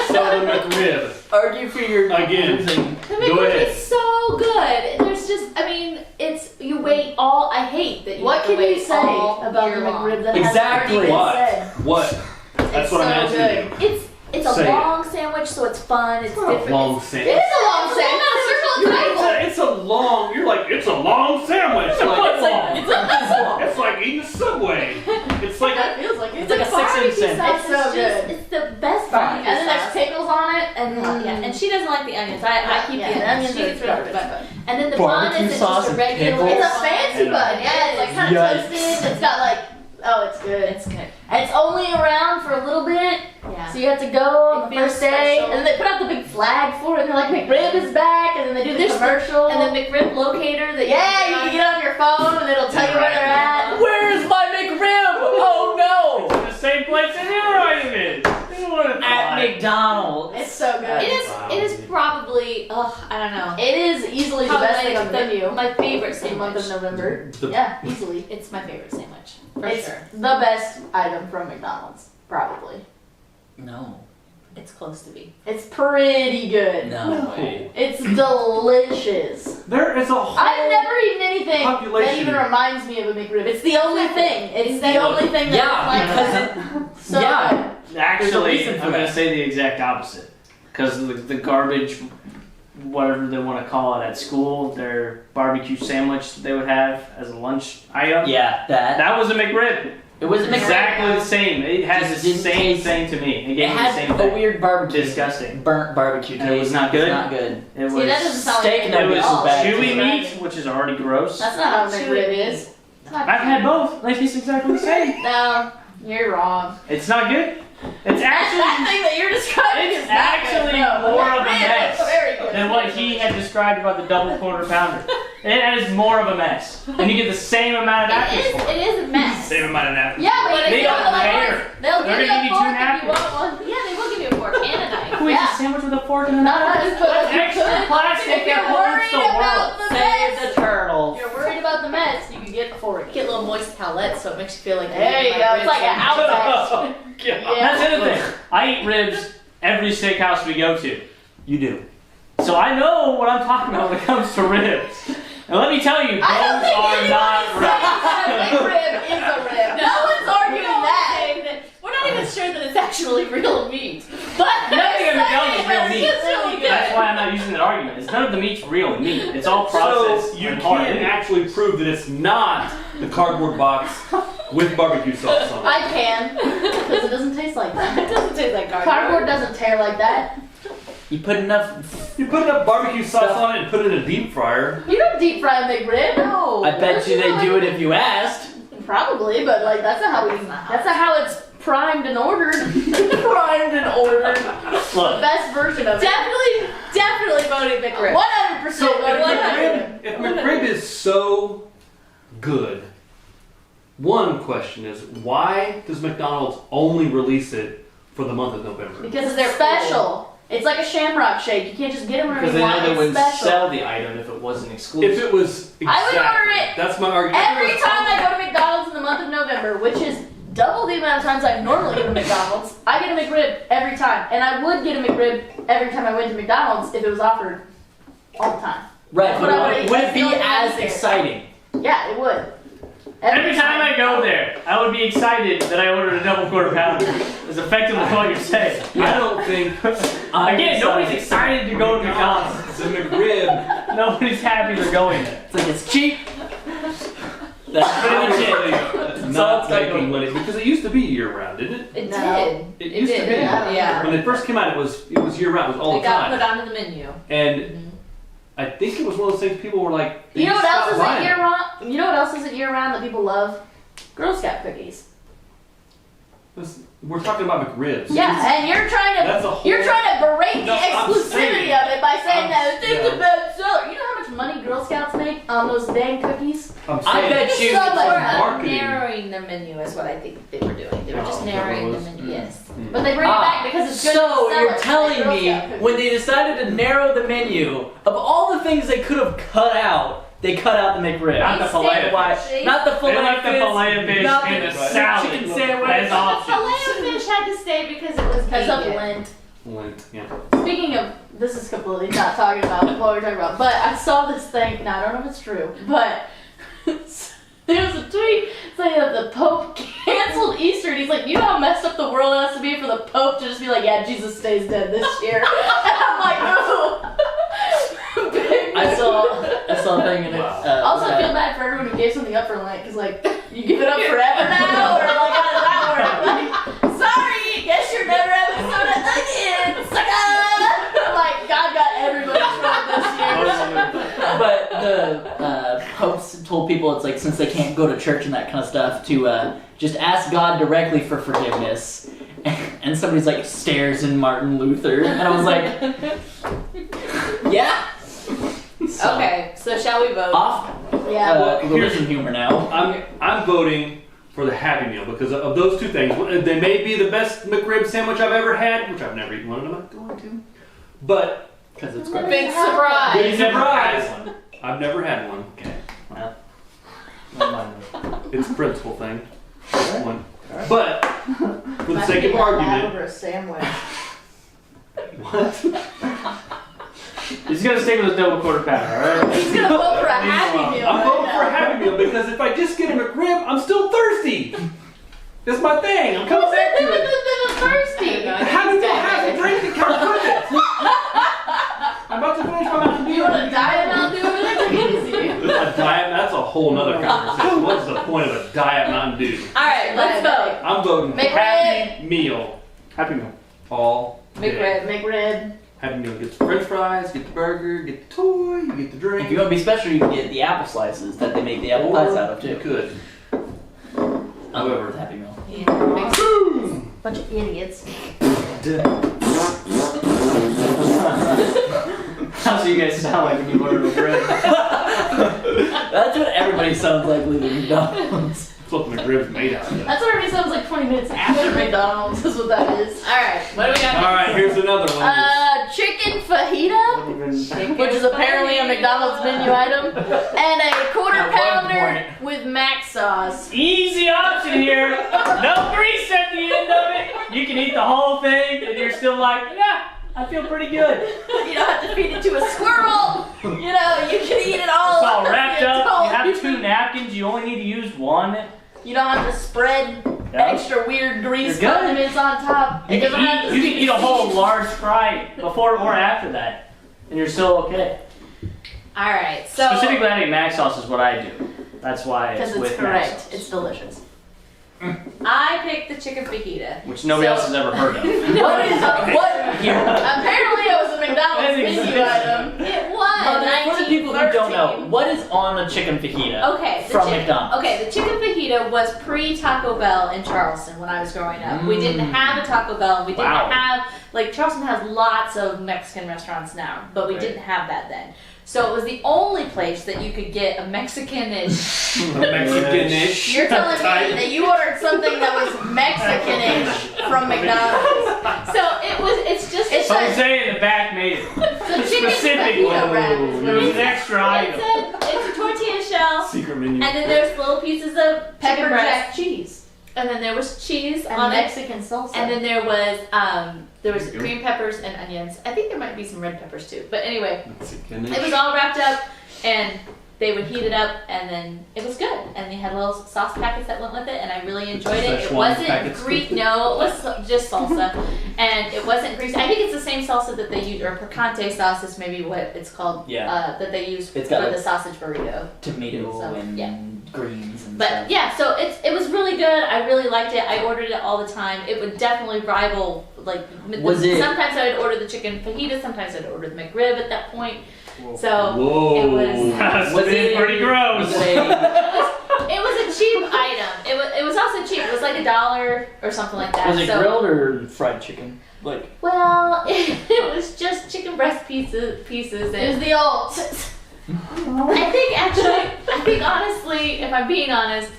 So the McRib. Argue for your Again. losing. The Go McRib ahead. is so good. There's just, I mean, it's, you wait all, I hate that you What have to can you wait say all about year the long. McRib that Exactly. hasn't already been What? said? What? That's It's what I'm so asking good. you. It's a Say it. long sandwich, so it's fun, it's different. Long It's- It sandwich. is a long sandwich. Not a circle of table. It's a long. You're like, it's a long sandwich. It's like, It's like this long. it's like eating a Subway. It's like That feels like It's like a 6-inch barbecue sandwich. sauce It's so is just, good. it's the best And barbecue then there's sauce. pickles on it, and Yeah, and she doesn't like the onions. I keep yeah, the onions. She are gets rid of garbage, it. but- And then the bun Barbecue isn't sauce just a and regular pickles. It's a bun. fancy bun, yeah. It's like kind of Yikes. toasted. It's got like, oh, it's good. It's good. And it's only around for a little bit, Yeah. so you have to go on It the feels first day, special. and then they put out the big flag for it. And they're like, McRib is back, and then they do the There's commercial. And the McRib locator that yeah, you can get on your phone, and it'll tell you where they're at. Where's my McRib? Oh no! The same place that your item is. At McDonald's. It's so good. It is probably, I don't know. It is easily the Probably best thing on the menu. My favorite In the month of sandwich. November. The- Yeah, easily. It's my favorite sandwich. For It's sure. the best item from McDonald's, probably. No. It's close to be. It's pretty good. No way. It's delicious. there is a whole. I've never eaten anything that population. even reminds me of a McRib. It's the only thing. It's the only thing that Yeah, like because so yeah. Actually, reason for I'm going that. to say the exact opposite. Because the garbage, whatever they want to call it at school, their barbecue sandwich they would have as a lunch item. Yeah, that. That was a McRib. It was a McRib. Exactly the same. It has Just the didn't same taste- thing to me. It It gave me the had same a thing. weird barbecue. Disgusting. Burnt barbecue taste. And it was not good? It's not good. It See, that doesn't was sound steak like it nuggets was was bad. chewy too. meat, which is already gross. that's not how a Chewy McRib meat. is. I've had both. They taste exactly the same. No, you're wrong. It's not good. It's That actually thing that you're describing It's is not actually good. No, more of a McRib mess is very good. than what he had described about the double quarter pounder. It is more of a mess, and you get the same amount of napkins. for It is a mess. Same amount of napkins. Yeah, but They if don't you want care. one, they'll They're give gonna you give a you two fork if you napkins. want one. Yeah, they will give you a fork and a knife. Who eats Yeah. a sandwich with a fork and a Not knife? us, but That's you extra could. plastic If you're that pollutes worried the world. about the Save mess, the turtle. you're worried about the mess, you can get the fork. Get little moist towelettes so it makes you feel like There you go. It's like an outback. Yeah. That's the other thing. I eat ribs every steakhouse we go to. You do. So I know what I'm talking about when it comes to ribs. And let me tell you, those I don't think are not anyone's ribs. saying that a rib is a rib. No one's arguing that. We're not even sure that it's actually real meat. But Nothing in McDonald's is real meat. it's really good. That's why I'm not using that argument. It's none of the meat's real meat. It's all processed So you and hard. can't actually prove that it's not the cardboard box with barbecue sauce on it. I can. because it doesn't taste like that. It doesn't taste like Cardboard doesn't tear like that. You put enough. You put enough barbecue sauce on it and put it in a deep fryer. You don't deep fry a McRib. No. I bet you they do it if you asked. Probably, but like that's not how it's primed and ordered. Primed and ordered. Look, The best version of it. Definitely voting McRib. 100% So voting if McRib is so good, one question is why does McDonald's only release it for the month of November? Because they're special. It's like a Shamrock Shake. You can't just get them wherever because you they know want. they It's wouldn't special. sell the item if it wasn't exclusive. If it was exactly, I would order it that's my argument. Every time I go to McDonald's in the month of November, which is double the amount of times I normally go to McDonald's, I get a McRib every time. And I would get a McRib every time I went to McDonald's if it was offered all the time. Right, But I but would it be feel as like exciting? Yeah, it would. Every time I go there, I would be excited that I ordered a double quarter pounder. It's effectively what you're saying. I don't think Again, nobody's excited to go to McDonald's. the McRib. Nobody's happy they're going there. It's like it's cheap. That's pretty much it. It's not making money because it used to be year round, didn't it? It No. did. It used to be. Yeah. When they first came out, it was year round. It was all It the got time. put onto the menu. And I think it was one of those things people were like, they You know what just else stopped isn't buying year it. round? You know what else isn't year round that people love? Girl Scout cookies. We're talking about McRibs. Yeah, and you're trying That's a to whole- berate No, the I'm exclusivity saying- of it by saying that it's yeah. a bestseller. You know how much money Girl Scouts make on those dang cookies? I'm I saying, bet you. So much More money. of marketing. narrowing their menu is what I think they were doing. They were just Oh, narrowing that the was- menu. Yes. But they bring it back because it's good. So to sell you're it, telling like Girl me Scout cookies. when they decided to narrow the menu, of all the things they could have cut out, they cut out the McRib. Not the filet of Why? fish. Not the They filet left the fish. filet of fish not and the the salad chicken as sandwich. options. Filet of fish had to stay because it was Because of vegan. Lent. Lent, yeah. Speaking of, this is completely not talking about what we're talking about, but I saw this thing, now I don't know if it's true, but there was a tweet saying that the Pope canceled Easter, and he's like, you know how messed up the world has to be for the Pope to just be like, yeah, Jesus stays dead this year. And I'm like, ooh. I saw a thing in it. Wow. Also, I feel bad for everyone who gave something up for Lent, because, like, you give it up forever now, or, like, how does that work? Like, sorry, guess you're never having soda again, sucker! Like, God got everybody drunk this year. But the popes told people it's like since they can't go to church and that kind of stuff to just ask God directly for forgiveness. And somebody's like stares in Martin Luther, and I was like, yeah. So, Okay, so shall we vote? Off Yeah. religion humor now. I'm voting for the Happy Meal because of those two things. They may be the best McRib sandwich I've ever had, which I've never eaten one, and I'm not going to. But Because it's Never great. Big had surprise. Big surprise. One. I've never had one. Okay. Well, never mind. It's a principle thing. One. But for the sake of Over argument, a sandwich. what? He's gonna stick with his double quarter pounder, alright? He's gonna vote for a Happy Meal. I'm voting right for a now. Happy Meal because if I just get a McRib, I'm still thirsty. That's my thing. I'm coming back to it. Thirsty. How do they have a drink that comes with it? I'm about to finish my Mountain Dew. You want a diet Mountain Dew over there? Take it easy. A diet? That's a whole nother conversation. What's the point of a diet Mountain Dew? All right, let's vote. I'm voting McRib. Happy Meal Happy Meal. all day. McRib. McRib. Happy Meal. Get the French fries, get the burger, get the toy, you get the drink. If you want to be special, you can get the apple slices that they make the apple pies out of You too. could. I'm However. with Happy Meal. Bunch of idiots. That's what you guys sound like when you order McRib. That's what everybody sounds like leaving McDonald's. That's what the McRib's made out of. That's what everybody sounds like 20 minutes after McDonald's is what that is. All right, what do we got? Alright, here's another one. Chicken fajita, which is apparently a McDonald's menu item, and a quarter At one pounder with mac sauce. Easy option here. No grease at the end of it. You can eat the whole thing and you're still like, yeah, I feel pretty good. You don't have to feed it to a squirrel. You know, you can eat it all. It's all wrapped up. You You have 2 napkins. You only need to use 1. You don't have to spread extra weird grease You're good. condiments on top. You It doesn't have can to eat a whole large fry before or after that, and you're still okay. All right, so Specifically, adding mac sauce is what I do. That's why because it's it's with mac correct. sauce. It's delicious. I picked the chicken fajita. Which nobody else has ever heard of. What is what? Here. Apparently it was a McDonald's That menu exists. item. It was. For the people who don't know, 1913. what is on a chicken fajita Okay, from McDonald's? Okay, the chicken fajita was pre-Taco Bell in Charleston when I was growing up. We didn't have a Taco Bell. We didn't Wow. have, like, Charleston has lots of Mexican restaurants now, but we didn't have that then. So it was the only place that you could get a Mexican-ish. Mexican-ish. You're telling me that you ordered something that was Mexican-ish from McDonald's. It's So Jose in the back made it. The chicken Specific fajita one. wrap is It what was it an is. extra item. it's a tortilla shell, Secret menu. and then there's little pieces of Pepper chicken breast, jack cheese and then there was cheese and on it. Mexican salsa. And then there was green peppers and onions. I think there might be some red peppers too. But anyway, Mexican-ish. it was all wrapped up, and they would heat it up, and then it was good. And they had little sauce packets that went with it, and I really enjoyed it. It Szechuan wasn't packets. no, it was just salsa, and it wasn't greasy. I think it's the same salsa that they use, or picante sauce is maybe what it's called. Yeah. That they use It's for got the sausage burrito. Tomato So, and yeah. greens and But stuff. yeah, so it was really good. I really liked it. I ordered it all the time. It would definitely rival sometimes I would order the chicken fajita, sometimes I'd order the McRib at that point. So Whoa. it was That's Was been it- pretty gross. Was it it was a cheap item. It was also cheap. It was like $1 or something like that. was it so, grilled or fried chicken? Like Well, it was just chicken breast pieces it and was the old. I think honestly, if I'm being honest,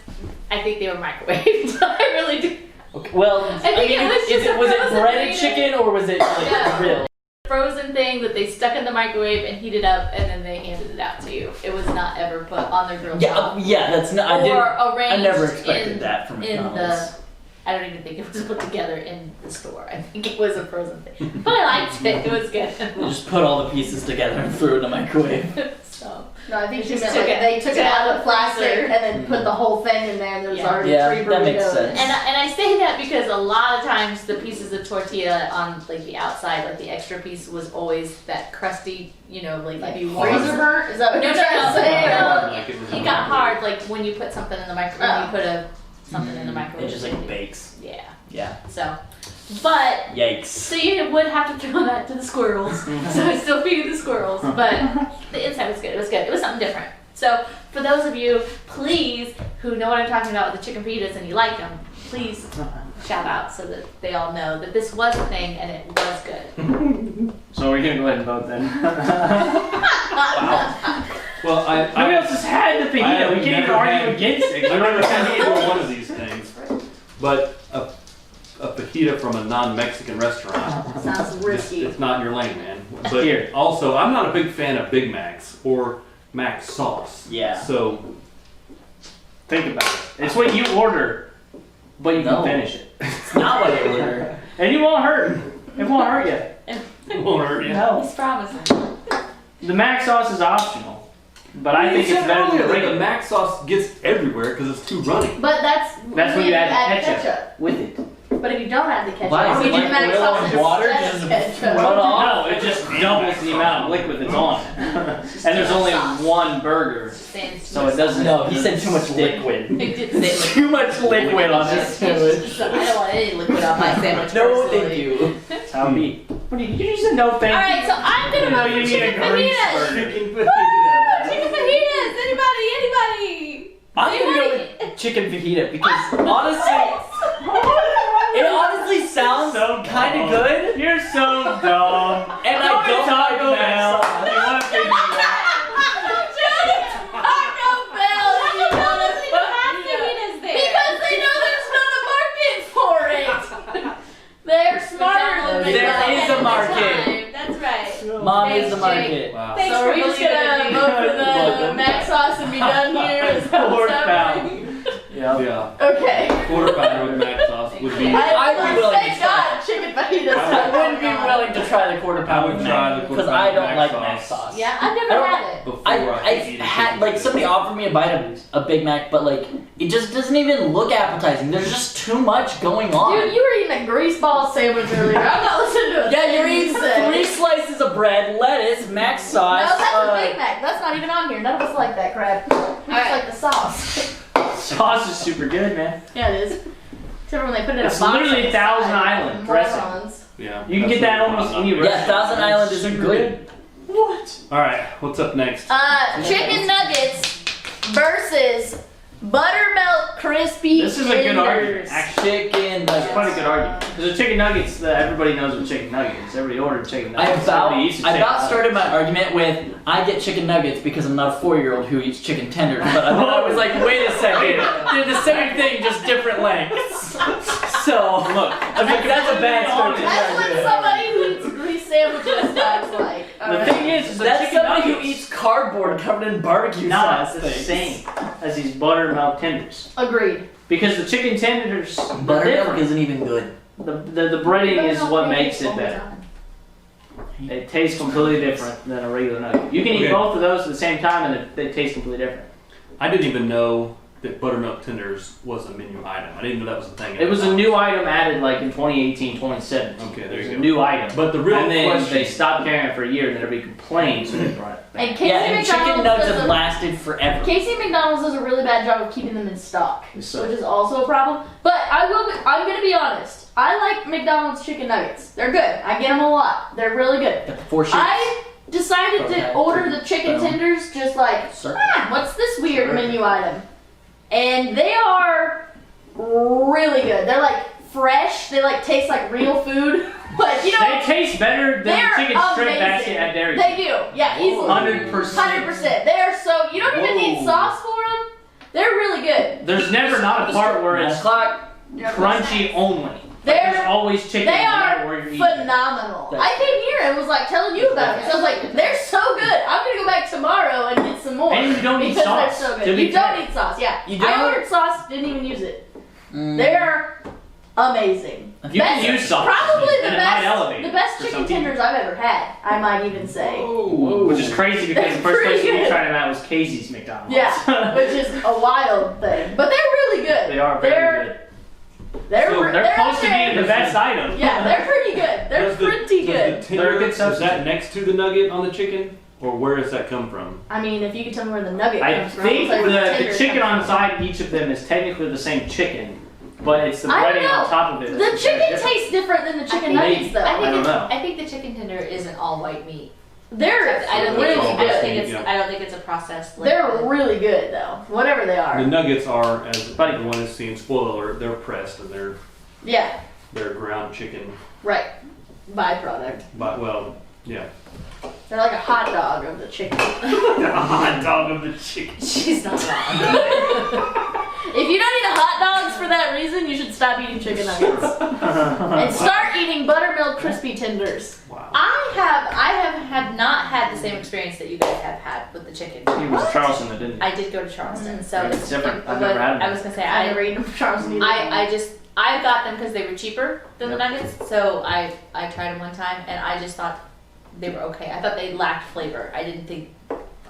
I think they were microwaved. I really do. okay, well, think it was just a was it frozen breaded burrito. chicken or was it like Yeah. grilled? Frozen thing that they stuck in the microwave and heated up, and then they handed it out to you. It was not ever put on the grill Yeah, top yeah, that's not. or I arranged never expected in, that from in McDonald's. the. I don't even think it was put together in the store. I think it was a frozen thing, but I liked it. It was They good. just put all the pieces together and threw it in the microwave. So No, I think They she just meant took like it- they took it out of the plastic freezer. and then put the whole thing in there, and there's Yeah. already Yeah, 3 burritos. that makes sense. and I say that because a lot of times the pieces of tortilla on like the outside, like the extra piece, was always that crusty. Like if you hard. Freezer burnt? Is that what No, you're no, trying to no, say? no. Like it was It got hard, like when you put something in the microwave. When you put something in the microwave. It just like bakes. Yeah. Yeah. So, but Yikes. so you would have to throw that to the squirrels. So I still feed the squirrels, but the inside was good. It was good. It was something different. So for those of you, please, who know what I'm talking about with the chicken fajitas and you like them, please shout out so that they all know that this was a thing and it was good. So we're gonna go ahead and vote then. Well, Nobody else has had the fajita. We can't even never argue had- against it. I've never had either one of these things, but a fajita from a non-Mexican restaurant. Sounds risky. It's not your lane, man. But Here. also, I'm not a big fan of Big Macs or Mac sauce. Yeah. So Think about it. It's what you order, but you No. can finish it. It's not what I ordered. And you won't hurt. It won't hurt you. it won't hurt you. No. He's promising. The mac sauce is optional, but I think You it's said better than earlier the that the regular. Mac sauce gets everywhere because it's too runny. But that's That's when you add ketchup. ketchup with it. But if you don't add the ketchup, Why is you it do like mac oil sauce and water instead of just ketchup. run off? No, it just doubles the amount of liquid that's on it. And there's only one burger, so it doesn't. No, he said too much liquid. He did say Too much liquid on this sandwich. So I don't want any liquid on my sandwich. No, personally. thank you. That's how it be. What do you just said no thank you? Alright, so I'm gonna No, vote you for need a chicken grease fajitas. burger. Chicken fajitas! Anybody? I'm gonna go with chicken fajita because honestly, it honestly sounds So kind dumb. of good. You're so dumb. And I don't Taco like Bell. mac sauce. You want to Because they know there's not a market for it. They're smarter than There McDonald's. is a market. That's right. Mom Thanks, is the Jake. market. Wow. Thanks So for are we just believing gonna in me. vote for the Welcome. mac sauce and be done here? Is that what's Fourth happening? Yeah. Yeah. Okay. Quarter pounder with Mac sauce would be. I'd be willing to Thank try. God, chicken fajitas. I wouldn't be willing to try the quarter I pounder would try the quarter because I pounder don't mac like mac sauce. sauce. Yeah, I've I never don't- had it. Before I've eat a had chicken like fajita. somebody offered me a bite of a Big Mac, but like it just doesn't even look appetizing. There's just too much going on. Dude, you were eating a greaseball sandwich earlier. I'm not listening to a Yeah, thing you're you eating say. 3 slices of bread, lettuce, mac No, sauce. that's a Big Mac. That's not even on here. None of us like that crap. We just Alright. like the sauce. sauce is super good, man. Yeah, it is. Except when they put it in It's a box. literally Thousand Island dressing. Morons. Yeah. You can get that almost anywhere. Yeah, Thousand Island isn't good. What? All right, what's up next? Chicken nuggets versus buttermilk crispy This is a good tenders. argument, actually. Chicken That's quite a nuggets. good argument. Because the chicken nuggets, everybody knows what chicken nugget is. Everybody ordered chicken I nuggets. Everybody eats a chicken about nugget. started my argument with I get chicken nuggets because I'm not a 4-year-old who eats chicken tenders. But then I was like, wait a second, they're the same thing, just different lengths. So Look, I was like, that's a bad start to the That's what argument. somebody who eats grease sandwiches talks like. the thing is the That's chicken somebody nuggets who eats cardboard covered in barbecue not sauce the things. same as these buttermilk tenders. Agreed. Because the chicken tenders, they're Buttermilk different. isn't even good. The breading is what makes it better. It tastes completely different than a regular nugget. You can eat Okay. both of those at the same time and they taste completely different. I didn't even know that buttermilk tenders was a menu item. I didn't know that was a thing. It was a new item added like in 2018, 2017. Okay, there It was you a go. new item. But the real and then question- they stopped carrying it for a year and then everybody complained, so they brought it back. And Casey Yeah, and chicken McDonald's nuggets does have a, lasted forever. Casey McDonald's does a really bad job of keeping them in stock, So- which is also a problem. But I'm gonna be honest. I like McDonald's chicken nuggets. They're good. I get them a lot. They're really good. Got the 4 sheets. I decided to Okay. order the chicken Boom. tenders just like, Sir. what's this weird Sure. menu item? And they are really good. They're like fresh. They like taste like real food. But you know, They taste better than they're chicken strip amazing. basket at Dairy They do. Yeah, easily. 100%. 100%. They are so. You don't even need Whoa. sauce for them. They're really good. There's never not a part where 9 it's o'clock. crunchy only. They're- There's always chicken They no matter are where you're eating. phenomenal. I came here and was like telling you about it. So I was like, they're so good. I'm gonna go back tomorrow and get some more. And you don't need because sauce, they're so to good. be You don't fair. need sauce. Yeah. You I don't? ordered sauce. Didn't even use it. Mm. They're amazing. You can use sauce. Probably the and it might elevate best. The it best for chicken some people. tenders I've ever had. I might even say. Which is crazy because the first Pretty place we good. tried them at was Casey's McDonald's. Yeah, which is a wild thing. But they're really good. They are very good. They're So They're close up to being there. the best item. Yeah, they're pretty good. They're Does the- pretty does good. The tender, They're a good is that substitute. next to the nugget on the chicken, or where does that come from? I mean, if you could tell me where the nugget I comes from, think I'll tell you where the tender chicken comes on from. side each of them is technically the same chicken, but it's the I don't breading on know. top of it. The that's chicken different. tastes different than the chicken I think- nuggets, though. I don't know. I think the chicken tender isn't all white meat. They're I don't really think all it's, I don't good. think it's Yeah. I don't think it's a processed. They're liquid. really good, though. Whatever they The are. nuggets are, as everyone has seen, spoiler alert, they're pressed and Yeah, they're ground chicken. right. Byproduct. But well, yeah. They're like a hot dog of the chicken. The hot dog of the chicken. She's not wrong. If you don't eat hot dogs for that reason, you should stop eating chicken nuggets and start eating buttermilk crispy tenders. Wow. I have not had the same experience that you guys have had with the chicken. He was Charleston that didn't. I did go to Charleston, so It's different. I've but never had them. I was gonna say I never eaten them from Charleston either. I got them because they were cheaper than the Yep. nuggets, so I tried them one time and I just thought they were okay. I thought they lacked flavor. I didn't think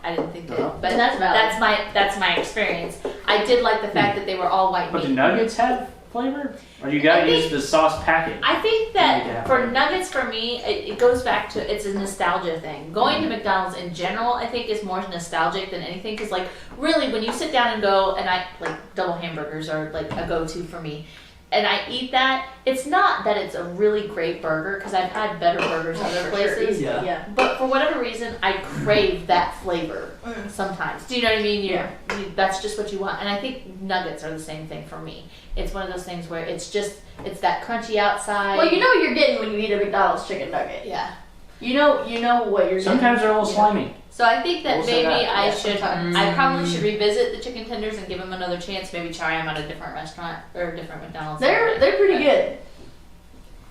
it, but And that's valid. that's my experience. I did like the fact that they were all white But do meat. nuggets have flavor? Or you gotta I think- use the sauce packet? I think Yeah. that for nuggets, for me, it goes back to it's a nostalgia thing. Going to McDonald's in general, I think, is more nostalgic than anything. Because, like, really, when you sit down and go, and I like double hamburgers are like a go-to for me, and I eat that, it's not that it's a really great burger because I've had better burgers other places. Yeah. Yeah. But for whatever reason, I crave that flavor sometimes. Do you know what I mean? That's just what you want. And I think nuggets are the same thing for me. It's one of those things where it's that crunchy outside. Well, you know what you're getting when you eat a McDonald's chicken nugget. Yeah. You know what you're Sometimes getting. they're a little slimy. So I think that We'll say maybe that. I Yeah, should, sometimes. I probably should revisit the chicken tenders and give them another chance. Maybe try them at a different restaurant or a different McDonald's. They're pretty good.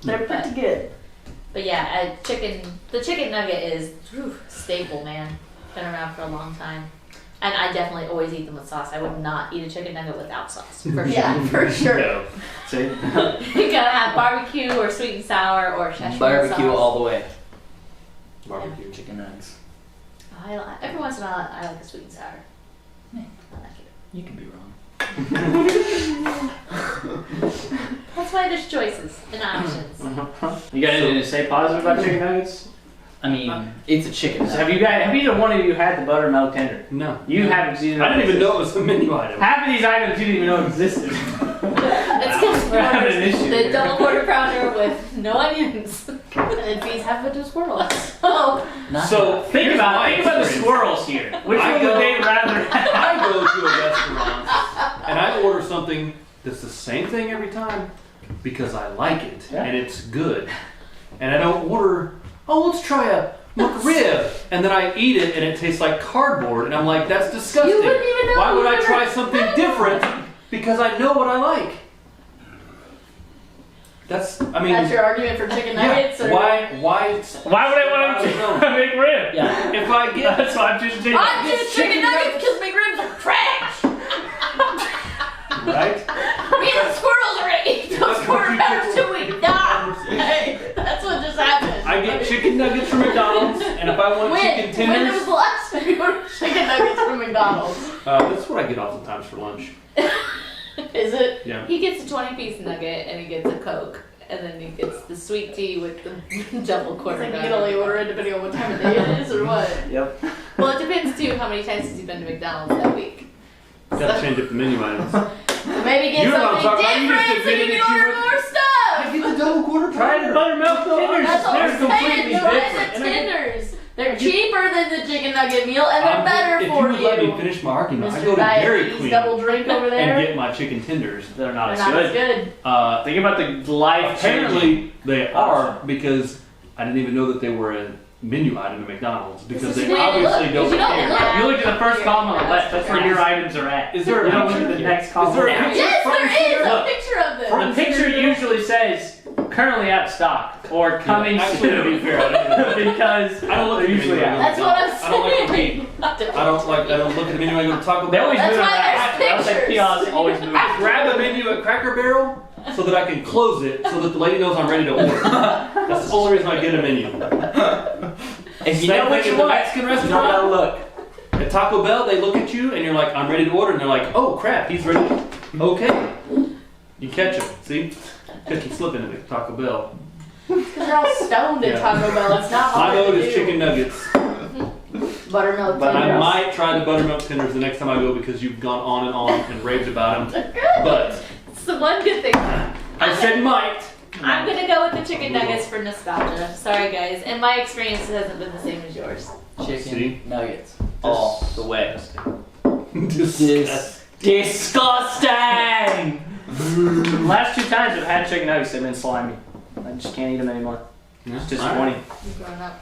They're pretty good. But yeah, the chicken nugget is staple, man. Been around for a long time. And I definitely always eat them with sauce. I would not eat a chicken nugget without sauce, for sure. Yeah, for sure. No. See? You gotta have barbecue or sweet and sour or Cheshire Barbecue sauce. all the way. Barbecue. Chicken nuggets. Every once in a while, I like a sweet and sour. Yeah. I like it. You can be wrong. That's why there's choices and options. You got anything to say positive about chicken nuggets? I mean, it's a chicken. So have either one of you had the buttermilk tender? No. You haven't seen it. I didn't even know it was a menu item. Half of these items you didn't even know existed. It's because We're having an issue the here. double quarter pounder with no onions. And it feeds half of it to squirrels. So, So Think about the squirrels here. Which I one go- would they rather have? I go to a restaurant and I order something that's the same thing every time because I like it Yeah. and it's good. And I don't order, oh, let's try a McRib. And then I eat it and it tastes like cardboard. And I'm like, that's disgusting. You wouldn't even know Why would you I ever try something had different? Because I know what I like. That's your argument for chicken nuggets? yeah. Or? Why Why would I want to make rib? Yeah. if I get That's why I'm just doing I it. choose chicken nuggets because McRibs are trash. right? Me and the squirrels are gonna eat those quarter pounders till we die. Hey, that's what just happened. I get chicken nuggets from McDonald's, and if I want chicken When tenders, was the last time you ordered chicken nuggets from McDonald's? that's what I get oftentimes for lunch. Is it? Yeah. he gets a 20-piece nugget and he gets a Coke. And then he gets the sweet tea with the double It's quarter like you pounder. can only order it depending on what time of day it is or what. Yep. Well, it depends too how many times has he been to McDonald's that week. Gotta change up the menu items. So maybe get You know what I'm something talking about. You just different so you admitted can that you order were- more stuff. Get the double quarter Try the buttermilk tenders. That's all They're I'm saying. completely Try different. the tenders. They're cheaper than the chicken nugget meal and they're better if for you would let me finish my argument, I go Mr. to Dairy Diabetes Queen double drink over there. and get my chicken tenders. They're not They're as not as good. good. Think about the life. Apparently they are because I didn't even know that they were a menu item at McDonald's because This is they the way they obviously look. don't You don't care. look. You look at the first column on the left. That's where your items are at. Is there a You don't look picture? at the next Is column. there a down. picture? Yes, there is Look. a picture of them. The picture usually says currently out of stock or coming Actually, to be soon fair, I don't even- because I don't look they're at the usually menu out. item. That's what I'm I don't like to saying. read. I don't look at the menu. I go to Taco They Bell. always That's move it why around. there's I was like, pictures. kiosks always move. I grab a menu at Cracker Barrel so that I can close it so that the lady knows I'm ready to order. That's the only reason I get a menu. If you Same know what thing you at the want, Mexican you don't gotta restaurant. look. At Taco Bell, they look at you and you're like, I'm ready to order, and they're like, oh crap, he's ready. Okay. You catch him. See? Catch him slipping at Taco Bell. Because they're all stoned at Yeah. Taco Bell. It's not My hard vote to is do. chicken nuggets. Buttermilk But I tenders. might try the buttermilk tenders the next time I go because you've gone on and raved about them. They're good. But It's the one good thing. I said might. I'm gonna go with the chicken nuggets for nostalgia. Sorry guys, and my experience hasn't been the same as yours. Chicken See? nuggets all the way. Disgusting. Disgusting. Last 2 times I've had chicken nuggets, they've been slimy. I just can't eat them anymore. It's disappointing. You've grown up.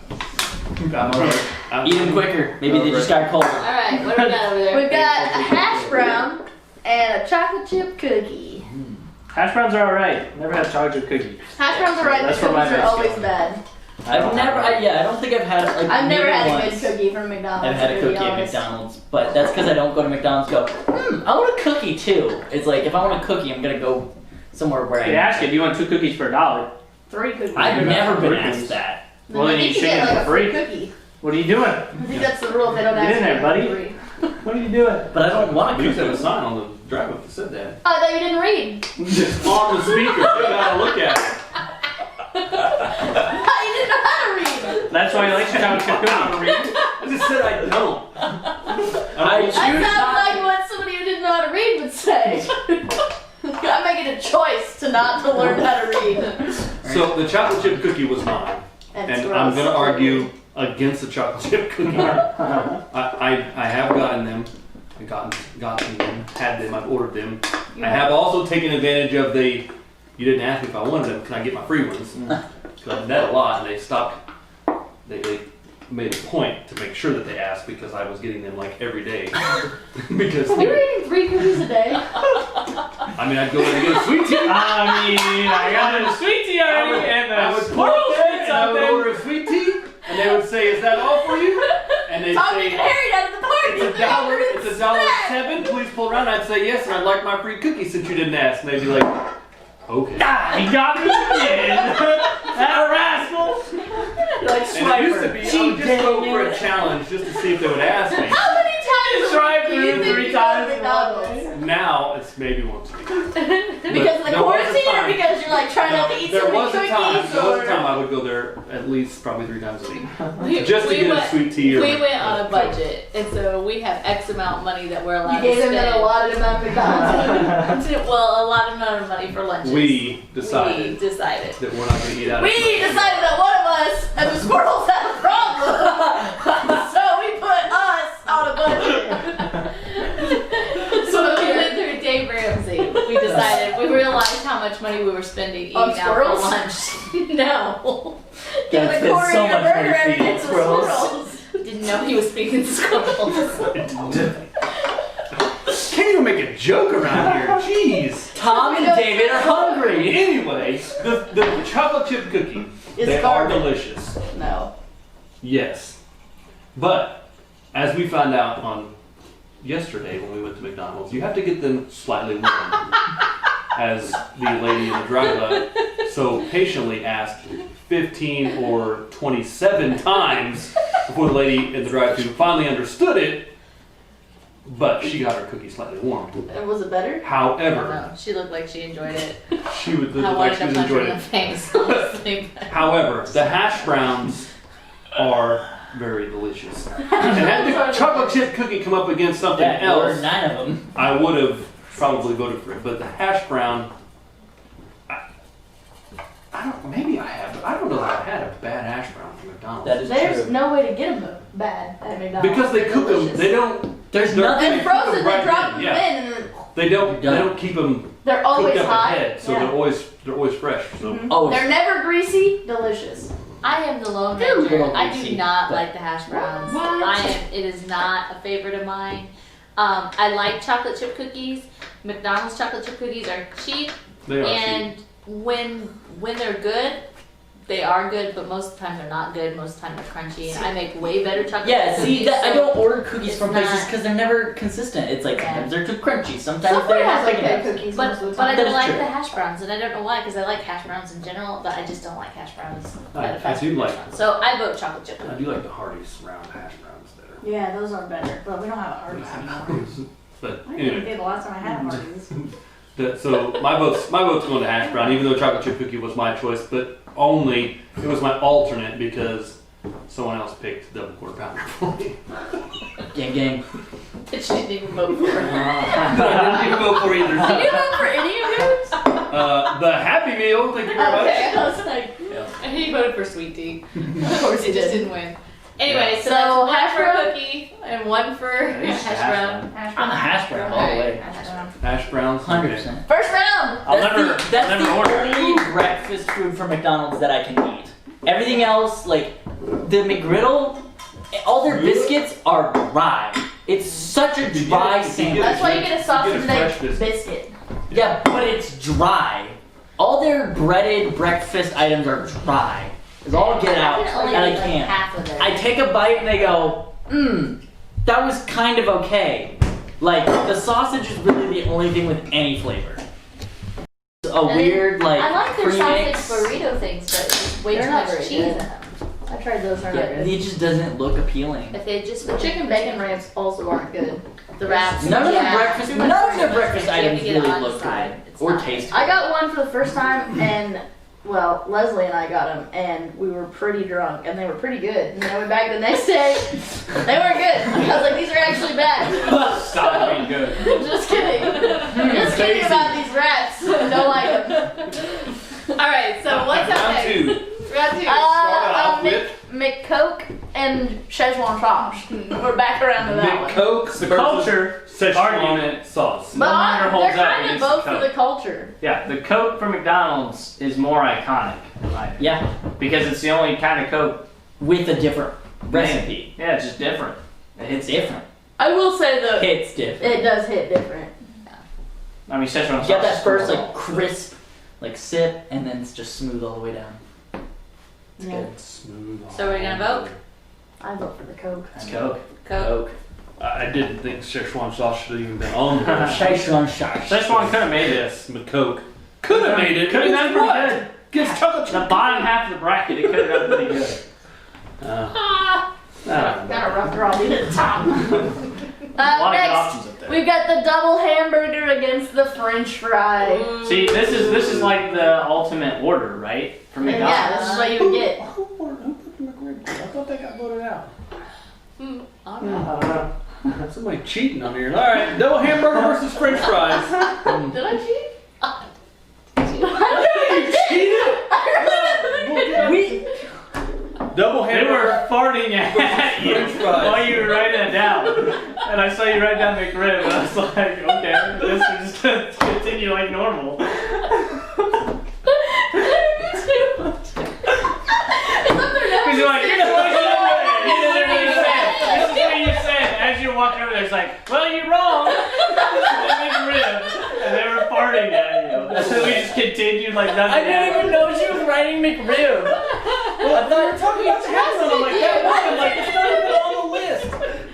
Eat them quicker. Maybe they just got cold. Alright, what do we got over there? We've got a hash brown and a chocolate chip cookie. Hash browns are alright. Never had chocolate chip cookie. Hash browns are right, but That's where my cookies are vote's always going. bad. I've never, I don't think I've had like. I've never maybe had a once. good cookie from McDonald's. I've had a to be cookie at honest. McDonald's, but that's because I don't go to McDonald's. And go, I want a cookie too. It's like if I want a cookie, I'm gonna go somewhere where They I. ask you, do you want 2 cookies for $1? 3 cookies. I've never been Three asked cookies. that. Well, then I you think should get get like a free. free cookie. What are you doing? I think that's the rule. If they don't Get ask in there, you, buddy. free. What are you doing? But I don't want a We used to have a cookie. sign on the drive-up that said that. Oh, I thought you didn't read. Just on the speaker, you gotta look at it. Oh, you didn't know how to read. That's why you like your chocolate chip cookie. I just said I don't. I That sounds like what somebody who didn't know how to read would say. I'm making a choice to not to learn how to read. So the chocolate chip cookie was mine, And, it's and I'm gross. gonna argue against the chocolate chip cookie. I have gotten them. I gotten them, had them, I've ordered them. I have also taken advantage of you didn't ask me if I wanted them, can I get my free ones? Because I did that a lot, and they stopped, they made a point to make sure that they asked because I was getting them like every day. Because, You're eating 3 cookies a day. I mean, I'd go in and get a sweet tea. I got a sweet tea already and I the would squirrel pull there, spits and I out would there. order a sweet tea, and they would say, is that all for you? And they'd Tom, say, Dick, and Harry down at the party. it's $1.07. Please pull around. I'd say yes, and I'd like my free cookie since you didn't ask. And they'd be like, okay. Ah, he got me again. That rascal. Like And it used to Swiper. be, I would just go for a challenge just to see if they would ask me. How many times Just a drive week do you through think 3 you go to times. McDonald's? now it's maybe once a week. Because of the There was a quarantine, or time- because you're like trying not to eat so There many was a time. cookies, There was or a time I would go there at least probably 3 times a week, We- just to we get a went- sweet tea. Or We went on a budget, and so we have X amount of money that we're allowed you gave to them spend. an allotted amount of McDonald's. Well, a lot amount of money for lunches. We decided We decided. that we're not going to eat out. We decided that one of us and the squirrels had a problem, so we put us on a budget. So when we went through Dave Ramsey, we decided, we realized how much money we were spending eating On out squirrels? for lunch. No. Give That's a been quarter so of your much burger money and feeding get some squirrels. squirrels. Didn't know he was speaking squirrels. Can't even make a joke around here. Jeez. Tom and David are hungry. Anyway, the chocolate chip cookie, It's they garbage. are delicious. No. Yes. But as we found out on yesterday when we went to McDonald's, you have to get them slightly warm. As the lady in the drive-up so patiently asked 15 or 27 times before the lady in the drive-thru finally understood it, but she got her cookie slightly warmed. And was it better? However, No, she looked like she enjoyed it. she would I look like wanted she to was punch her enjoying in the it. face, honestly. However, the hash browns are very delicious. And had the chocolate chip cookie come up against something Yeah, or else, 9 of them. I would have probably voted for it. But the hash brown, I don't. Maybe I have, but I don't know that I've had a bad hash brown from McDonald's. That is There's true. no way to get them bad at McDonald's. Because they They're cook them. delicious. They don't. There's they're- nothing. And cook 'em frozen, right they drop them yeah. in, and They don't. They Done. don't keep them they're always cooked up hot. ahead, so Yeah. they're always fresh. So Oh, They're never greasy, delicious. I am the lone They're a ranger. little I greasy, do not but- like the hash browns. What? It is not a favorite of mine. I like chocolate chip cookies. McDonald's chocolate chip cookies are cheap, they are and when they're good, they are good. But most of the time they're not good. Most of the time they're crunchy, and I make way better chocolate yeah, chip see, cookies. that, I so- don't order cookies from it's places not- because they're never consistent. It's like Yeah. sometimes they're too crunchy, sometimes Subway they're not has big okay enough. cookies most of the But I time. don't That's like true. the hash browns, and I don't know why, because I like hash browns in general, but I just don't like hash browns. I at a fast do food like- restaurant. So I vote chocolate chip I cookies. do like the Hardee's round hash browns better. Yeah, those are better, but we don't have Hardee's anymore. But I didn't anyway, think the last time I had Hardee's. so my vote's going to hash brown, even though chocolate chip cookie was my choice, but only it was my alternate because someone else picked double quarter pounder for me. Gang, gang. That she didn't even vote for. I didn't even vote for either. Did you vote for any of yours? The Happy Meal, thank you very much. Okay, I was like, And he voted for sweet tea. of course He he just did. didn't win. Anyway, so, So, that's one hash for brown? cookie and one for least hash hash brown. Hash I'm a brown. hash brown all the way. Hash brown. Hash browns, 100%. First round. That's never the order. only breakfast food from McDonald's that I can eat. Everything else, like the McGriddle, all their biscuits are dry. It's such a You dry get- you sandwich. get- That's why you get a sausage You and get a egg fresh biscuit. Yeah, but it's dry. All their breaded breakfast items are dry. It's all get out, I can only and I eat like can't. half of it. I take a bite and they go, that was kind of okay. Like, the sausage is really the only thing with any flavor. It's a And weird, like, I like their premix. sausage burrito things, but it's way They're too not much very cheese in good. them. I tried those, they're not Yeah, good. it just doesn't look appealing. If they just The chicken bacon wraps also aren't good. the wraps. None of yeah, their breakfast, too much none of their bread. breakfast You have to items get it really on the look side. good It's or not- taste. I got one for the first time, and well, Leslie and I got them, and we were pretty drunk, and they were pretty good. And then I went back the next day, they weren't good. I was like, these are actually bad. Stop being good. Just kidding. Just kidding about these rats. Don't like them. All right, so what's up Round next? two. Round two. off with McCoke and Szechuan sauce. We're back around to that one. McCoke The culture Szechuan argument sauce. But longer they're holds up kind of against both the for Coke. the culture. Yeah, the Coke from McDonald's is more iconic, in my opinion, Yeah, because it's the only kind of Coke. with a different recipe. Yeah, it's just different. It's different. I will say though, It's different. it does hit different. I mean, Szechuan sauce. You get that is first cool. like crisp, like sip, and then it's just smooth all the way down. It's Yeah. good. Smooth. So we're gonna vote? I vote for the Coke. It's Coke. Coke. I didn't think Szechuan sauce should have even been on there. Szechuan sauce. Szechuan could have made it. Yes, McCoke. Could have made it. Could have done pretty What? good. Against chocolate The chip. bottom half of the bracket, it could have done pretty good. Ah. Ah, Got a rough draw to the top. A lot of good Next, options up there. we've got the double hamburger against the French fry. See, this is like the ultimate order, right? From McDonald's. Yeah, this is what you would get. Who put the McRib? I thought they got voted out. I don't I know. don't know. Somebody cheating on here. All right, double hamburger versus French fries. Did I cheat? Double They hamburger. were farting at you French fries. while you were writing that down. And I saw you write down McRib, and I was like, okay, this is just gonna continue like normal. Because you're like, here's what you said. As you're walking over there, it's like, well, you're wrong. McRib. And they were farting at you. So we just continued like nothing. I didn't even know she was writing McRib. I thought you were talking about the hamburger. I'm like, that wasn't like it's not even on the list.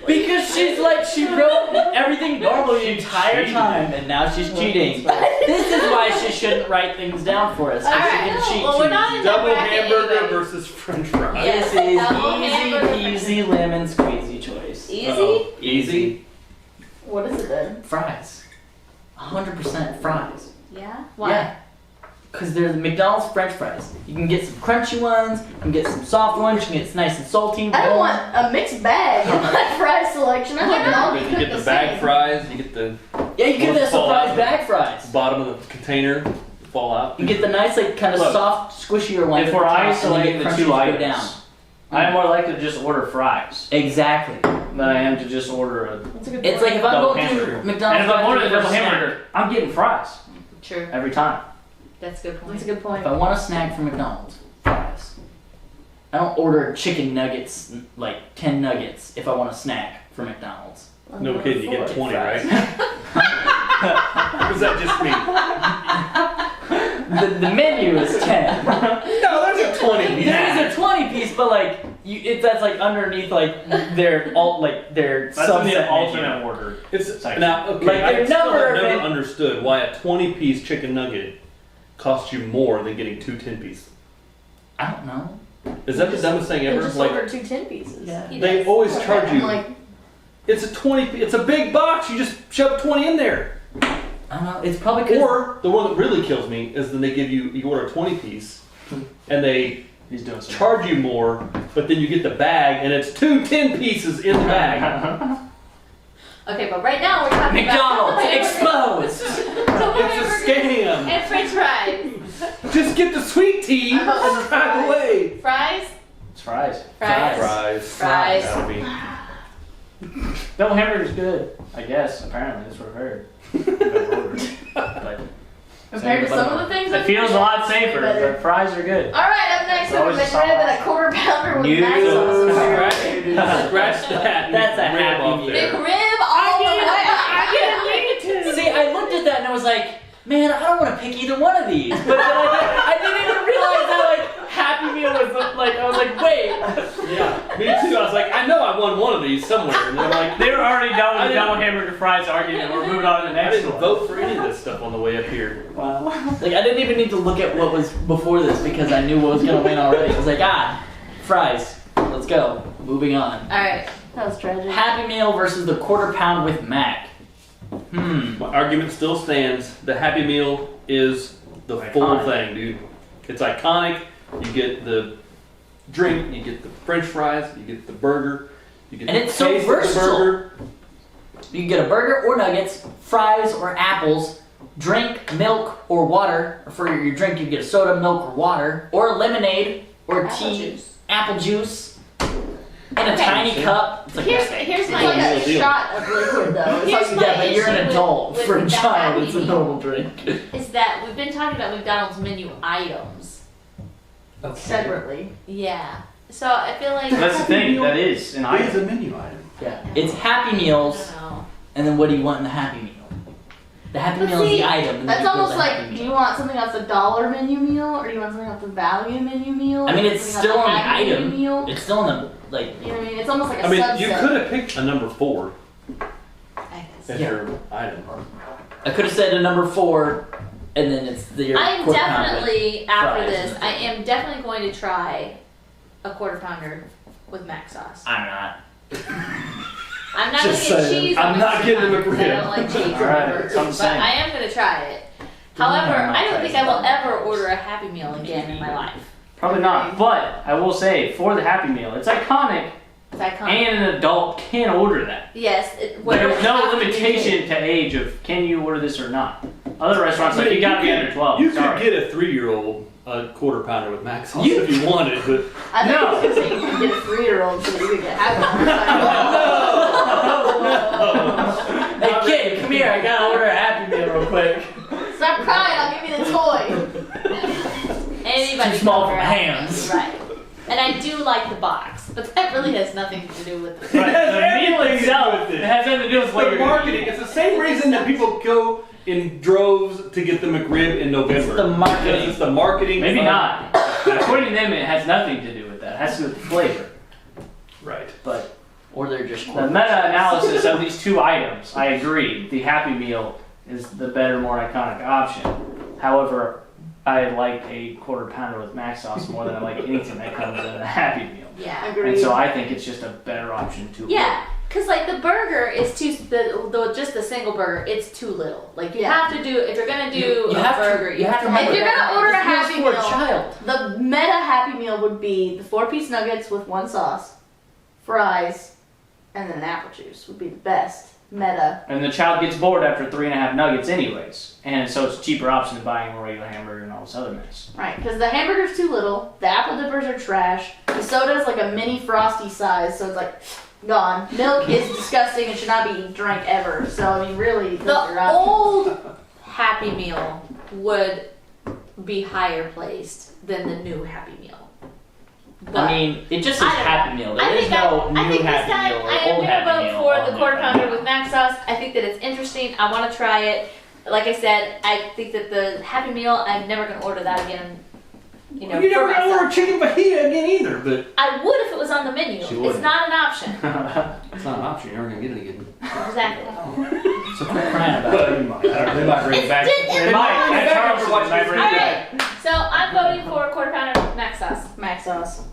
Because she's like, she wrote everything normal the entire time, and now she's cheating. This is why she shouldn't write things down for us. 'Cause she Alright, can cheat. well, we're not in that Double bracket hamburger anyway. versus French fries. Yes. This is Double hamburger. easy peasy lemon squeezy choice. Easy? Uh-oh. Easy. What is it then? Fries. 100% fries. Yeah? Why? Yeah. Because there's McDonald's French fries. You can get some crunchy ones, you can get some soft ones, you can get nice and salty. I don't want a mixed bag in my fry selection. I like it all to You cook get the the bag same. fries, you get the Yeah, you get the Ones fall surprise out. bag fries. bottom of the container fall out. You get the nice, like, kind of Look, soft, squishier ones. If at we're the top, and then isolating get the crunchies two go items, down. I'm more likely to just order fries Exactly. than I am to just order a That's a good It's point. like if I'm double going hamburger. through And McDonald's if I'm ordering a drive-thru double for a snack, hamburger, I'm getting fries True. every time. That's a good point. That's a good point. if I want a snack from McDonald's, fries. I don't order chicken nuggets, like 10 nuggets, if I want a snack from McDonald's. No kidding, you get 20, right? Fries. Was that just me? The menu is 10. No, there's a 20 piece. There is a 20 piece, but like that's like underneath like their their That's in subset the menu. alternate order. It's Section. now okay. Like, I their still number have never of it- understood why a 20-piece chicken nugget costs you more than getting two 10-piece. I don't know. Is that the dumbest thing They ever? just Like ordered 2 10 pieces. Yeah. He they does. always charge you. Like, It's a 20. It's a big box. You just shove 20 in there. I don't know. It's probably because Or the one that really kills me is then they give you order a 20-piece, and they He's doing some. charge you more, but then you get the bag and it's two 10 pieces in the bag. Okay, but right now we're talking McDonald's about exposed. double It's a hamburger scam. and French fries. Just get the sweet tea and drive away. Fries? It's fries. Fries. Fries. That'll be. Double hamburger's good, I guess. Apparently, that's what I've heard. I've ordered. But compared to some of the things it feels a lot safer, but fries are good. Alright, up next It's we have always a McRib solid and a option. quarter pounder with New. mac sauce. Scratch that. That's a Rib happy off meal. there. McRib all the way. See, I looked at that and I was like, man, I don't want to pick either one of these. But then I didn't even realize that like Happy Meal was like I was like, wait. Yeah, me too. I was like, I know I won one of these somewhere. And they're like, They were already done I with the didn't- double hamburger fries argument. We're moving on to the I next didn't one. vote for any of this stuff on the way up here. Wow. Like I didn't even need to look at what was before this because I knew what was gonna win already. I was like, fries. Let's go. Moving on. Alright. That was tragic. Happy Meal versus the quarter pound with mac. My argument still stands. The Happy Meal is the full Iconic. thing, dude. It's iconic. You get the drink, you get the French fries, you get the burger, you get And the it's so taste of the versatile. burger. You can get a burger or nuggets, fries or apples, drink, milk or water. Or for your drink, you can get soda, milk, or water, or lemonade or Apple tea, juice. apple juice, in a Okay. tiny cup. It's like Here's It's my like a Real deal. shot of liquid though. It's Here's like, my yeah, but you're an issue adult. with For a the child, Happy it's a Meal. normal drink. Is that we've been talking about McDonald's menu items. separately. Yeah. So I feel like That's the thing. Meal That is an It's a item. menu item. Yeah, it's Happy I Meals, don't know. and then what do you want in the Happy Meal? The Happy But Meal is see, the item. And then That's you build almost the like, Happy do Meal. you want something off the dollar menu meal, or do you want something off the value menu meal? I mean, or it's something still off on the Happy item. Menu meal? It's still in the like. You know what I mean? It's almost like a I mean, subset. you could have picked a number 4 I guess. as Yeah. your item. I could have said a number 4, and then it's the. I'm quarter pound with definitely after fries this. and I am definitely going to try a quarter pounder with mac sauce. I'm not. I'm not going to get cheese. I'm not getting the McRib. I don't like cheese. Alright, But I am going to try it. However, I don't think I will ever order a Happy Meal again in my life. Probably not. But I will say, for the Happy Meal, it's iconic. It's iconic. And an adult can order that. Yes. There's no limitation to age of can you order this or not. Other restaurants, like, you gotta be under 12. You could get a 3-year-old a quarter pounder with mac sauce if you wanted, but I think No. you could say you could get a 3-year-old so that you could get Happy Meal. Hey kid, come here. I gotta order a Happy Meal real quick. Stop crying, I'll give you the toy. Anybody Too small can for order hands. Right. And I do like the box, but that really has nothing to do with it. Right. The meal everything to do itself, with it. it has nothing to do with what the you're marketing. It's the same reason that people go in droves to get the McRib in November. It's the marketing. Because it's the marketing. Maybe fund. not. According to them, it has nothing to do with that. It has to do with the flavor. Right. But Or they're just the meta-analysis of these two items, I agree. The Happy Meal is the better, more iconic option. However, I like a quarter pounder with mac sauce more than I like anything that comes in a Happy Meal. Yeah. Agreed. And so I think it's just a better option to Yeah, because like the burger is too, just the single burger, it's too little. Like you have to do, if you're going to do a burger, you have to have If you're gonna order a This meal's Happy for Meal, a child. the meta Happy Meal would be the 4-piece nuggets with 1 sauce, fries, and then apple juice would be the best meta. And the child gets bored after 3.5 nuggets anyways. And so it's a cheaper option than buying a regular hamburger and all this other mess. Right, because the hamburger's too little, the apple dippers are trash, the soda's like a mini Frosty size, so it's like gone. Milk is disgusting and should not be drank ever. So I mean, really, those are The options. old Happy Meal would be higher placed than the new Happy Meal. But I mean, it just says I don't Happy know. Meal. There is no new I think Happy this time Meal or I am old gonna Happy vote Meal. for all the new quarter Happy pounder Meal. with mac sauce. I think that it's interesting. I want to try it. Like I said, I think that the Happy Meal, I'm never gonna order that again. You know, You're for never gonna order myself. chicken fajita again either, but I would if it was on the menu. She It's wouldn't. not an option. it's not an option. You're never gonna get it again. Exactly. So quit crying about But it. you might. They might bring it back. They might. At Charleston, they might bring All it back. right. So I'm voting for a quarter pounder with mac sauce. Mac sauce.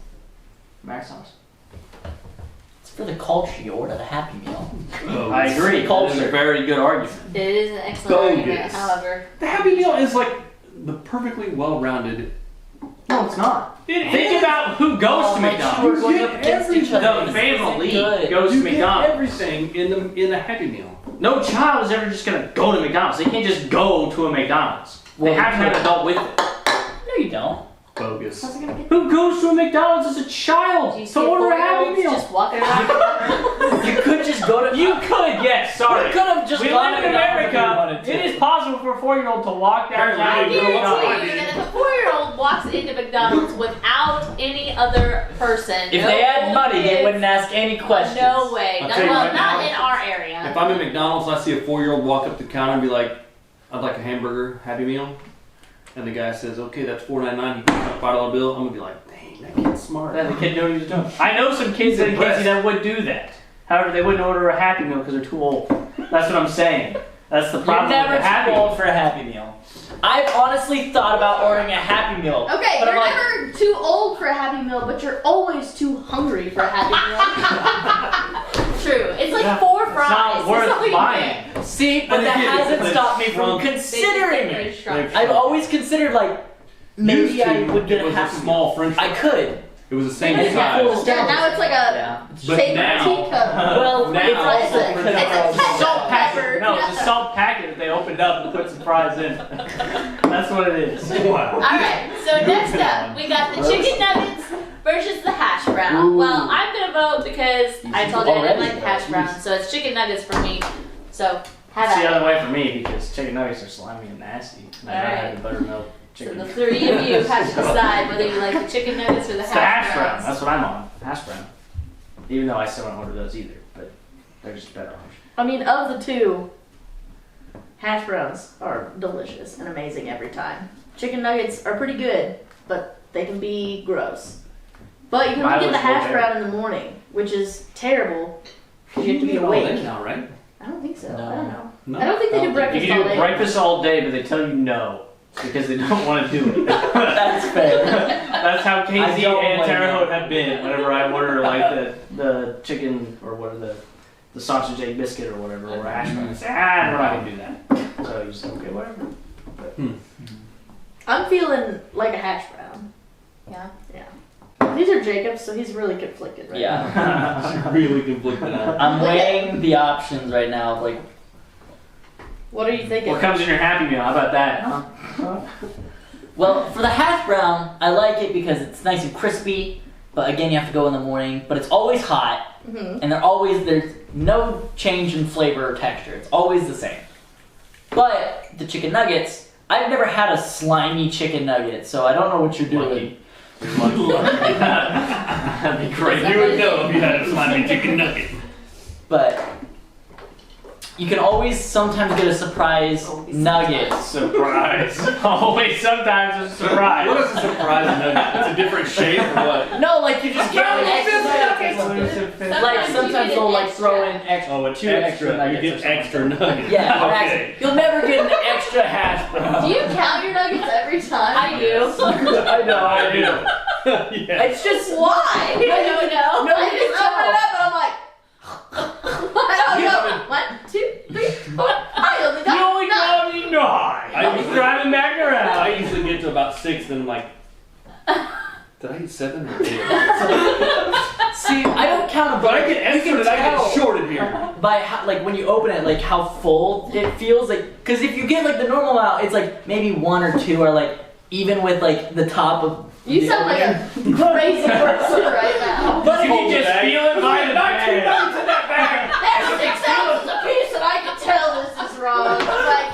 Mac sauce. It's for the culture. You order the Happy Meal. I agree. That's a very good argument. It is an excellent argument, Bogus. however. The Happy Meal is like the perfectly well-rounded. No, it's not. Think about who goes to Like, McDonald's. we're going up against each other. The family Good. goes to You get McDonald's. everything in a Happy Meal. No child is ever just gonna go to McDonald's. They can't just go to a McDonald's. They Well, have to have an adult with them. No, you don't. Bogus. How's it gonna get? Who goes to a McDonald's as a child Do you to see order a Happy 4-year-olds Meal? just walking around? You could just go to. You could, yes. Sorry. You could have just We gone live to in McDonald's if you America. wanted to. It is possible for a 4-year-old to walk down I Yeah, you know what? guarantee you that if a 4-year-old walks into McDonald's without any other person, If no they had old money, they kids, wouldn't ask any questions. No way. I'll No, tell you well, right not now, in our area. If I'm at McDonald's and I see a 4-year-old walk up the counter and be like, "I'd like a hamburger, Happy Meal," and the guy says, "Okay, that's $4.99." He puts out a $5 bill. I'm gonna be like, "Dang, that kid's smart." That the kid knew what he was doing. I know some kids in Casey that would do that. However, they wouldn't order a Happy Meal because they're too old. That's what I'm saying. That's the You're problem with never the Happy too Meal. old for a Happy Meal. I've honestly thought about ordering a Happy Meal. Okay, but you're I'm like, never too old for a Happy Meal, but you're always too hungry for a Happy Meal. True. It's like Yeah. 4 It's fries. not That's worth all you buying. get. see, but And that again, hasn't they've stopped me from shrunk- considering They it. shrunk. I've always considered like maybe Used to, I would get it a was Happy a small Meal. French I fry. could. It was the same And yeah, size. Yeah, now it's like a Yeah. But shaped now- teacup. Well, Now- it's also It's because a of ketchup Salt packet. pepper. No, it's a salt packet that they opened up and put some fries in. That's what it is. Wow. Alright, so next up, we got the chicken nuggets versus the hash brown. Ooh. Well, I'm gonna vote because I told you I didn't Already? like the hash brown, so it's chicken nuggets for me. So, have It's the at other it. way for me because chicken nuggets are slimy and nasty. And I Alright. had the buttermilk So chicken. the 3 of you have to decide whether you like the chicken nuggets or the It's the hash brown. browns. That's what I'm on. Hash brown. Even though I still don't order those either, but they're just better options. I mean, of the two, hash browns are delicious and amazing every time. Chicken nuggets are pretty good, but they can be gross. But you can Mine only get the was hash okay. brown in the morning, which is terrible because you have to be eat all day awake. now, right? I don't think so. No. I don't know. No. I don't think they do You breakfast can all do day. breakfast all day, but they tell you no because they don't want to do it. That's fair. That's how I Casey don't and blame Terre you. Haute have been whenever I order like the chicken or what are the the sausage egg biscuit or whatever, or a hash brown. You say, we're not gonna do that. So you say, okay, whatever. I'm feeling like a hash brown. Yeah. These are Jacob's, so he's really conflicted right now. Yeah. Really conflicted out. I'm weighing the options right now. Like, What are you thinking? What comes in your Happy Meal? How about that, huh? well, for the hash brown, I like it because it's nice and crispy. But again, you have to go in the morning. But it's always hot, Mm-hmm. and there's no change in flavor or texture. It's always the same. But the chicken nuggets, I've never had a slimy chicken nugget, so I don't know what you're doing. That'd be great. You would know if you had a slimy chicken nugget. But you can always sometimes get a surprise nugget. Surprise. Always sometimes a surprise. What is a surprise nugget? It's a different shape or what? No, like you just get an extra. Like sometimes they'll like throw in extra, two extra nuggets. You get extra nuggets. Yeah, Okay. you'll never get an extra hash brown. Do you count your nuggets every time? I do. I do. Yeah. It's just Why? I don't know. No, I you just can open it tell. up and I'm like, I don't know. 1, 2, 3, 4. I only You got only got me 9. I was driving back I around. usually get to about 6 and I'm like, did I eat 7 or 8? see, I don't count them, But I get extra and I tell. get shorted here. by how, like when you open it, like how full it feels. Like, because if you get like the normal amount, it's like maybe 1 or 2 are like even with like the top of. You the sound like opening. a crazy person right now. But You can just feel it by the bag. There's 6 ounces a piece and I can tell this is wrong. I'm like,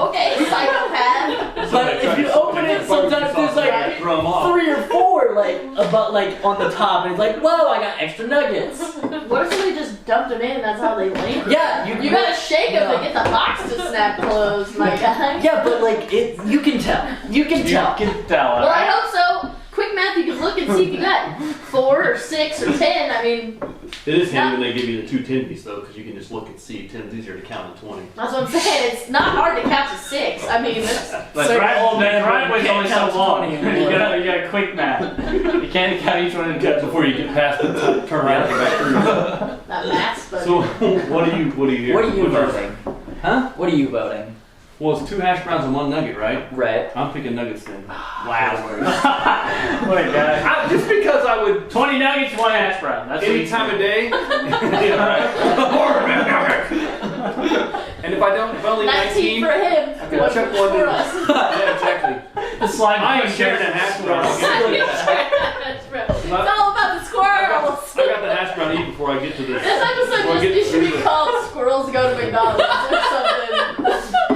okay, psychopath. But if you open it, sometimes there's like throw them off. 3 or 4 like about like on the top, and it's like, whoa, I got extra nuggets. What if somebody just dumped them in and that's how they land? Yeah, You gotta shake them to get the box to snap closed, my guy. Yeah, but like it, you can tell. You can tell. You can tell. Well, I hope so. Quick math, you can look and see if you got 4 or 6 or 10. I mean, It is handy when they give you the 2 10-piece though, because you can just look and see. 10's easier to count than 20. that's what I'm saying. It's not hard to count to 6. I mean, that's, But So the man, driveway's can't only so count to long. 20 You anymore. gotta quick math. You can't count each one in Yeah, before you get past the turn around and get back through. not maths, but So what do you What are you what's yours? voting? Huh? What are you voting? Well, it's 2 hash browns and 1 nugget, right? Right. I'm picking nuggets then. Wow. What a guy. Just because I would 20 nuggets, 1 hash brown. That's any time of day. Yeah, right. And if I only 19 for him. Okay, One check for one in. us. Yeah, exactly. The slime. I ain't sharing a hash brown. It's all about the squirrels. I got the hash brown to eat before I get to this. This episode just should be called Squirrels Go to McDonald's or something.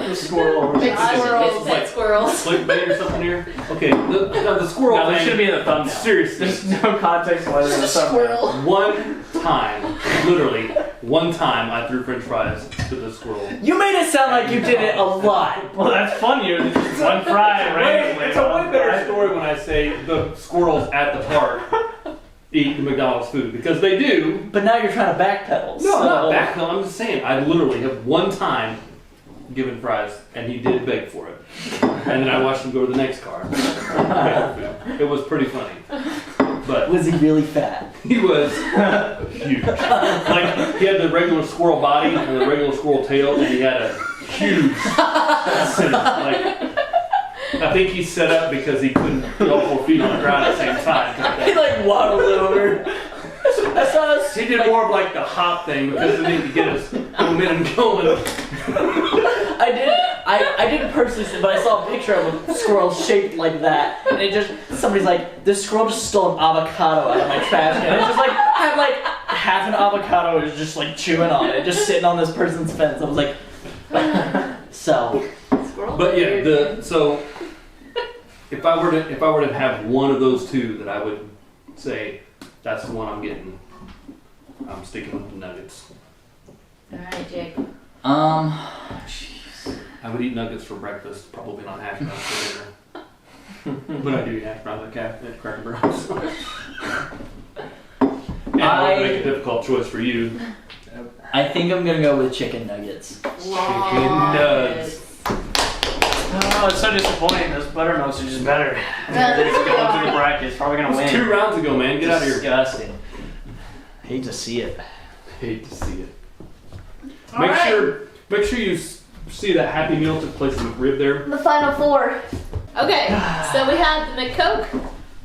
The squirrel. Big squirrels. It's like- Big squirrels. Clickbait or something here. Okay, the squirrel No, thing. this should be in the thumbnail. Seriously. There's no context why there's a thumbnail. Squirrel. One time, literally, one time I threw french fries to the squirrel. You made it sound like you did it a lot. Well, that's funnier than just 1 fry randomly. It's a way better story when I say the squirrels at the park eat the McDonald's food, because they do. But now you're trying to backpedal. No, so. not back. No, I'm just saying. I literally have one time given fries, and he did beg for it. And then I watched him go to the next car. It was pretty funny. But Was he really fat? he was huge. Like, he had the regular squirrel body and the regular squirrel tail, and he had a huge center. Like, I think he set up because he couldn't get all 4 feet on the ground at the same time. He like waddled over. I saw us. He did more of like the hop thing because he needed to get his momentum going. I didn't personally see, but I saw a picture of a squirrel shaped like that, and it just somebody's like, this squirrel just stole an avocado out of my trash can. It's just like I had like half an avocado was just like chewing on it, just sitting on this person's fence. I was like, so. Squirrel. But yeah, so if I were to have one of those 2 that I would say that's the one I'm getting, I'm sticking with the nuggets. Alright, Jake. Jeez. I would eat nuggets for breakfast, probably not hash browns for dinner. But I do eat hash browns at Cracker Barrels. And I would make a difficult choice for you. I think I'm gonna go with chicken nuggets. Chicken nuggets. Oh, it's so disappointing. Those buttermilks are just better. They're just going through the bracket. It's probably It gonna was win. 2 rounds ago, man. Get out of here. Disgusting. Hate to see it. Hate to see it. Make sure you see that Happy Meal took place in McRib there. The final four. Okay, so we have the McCoke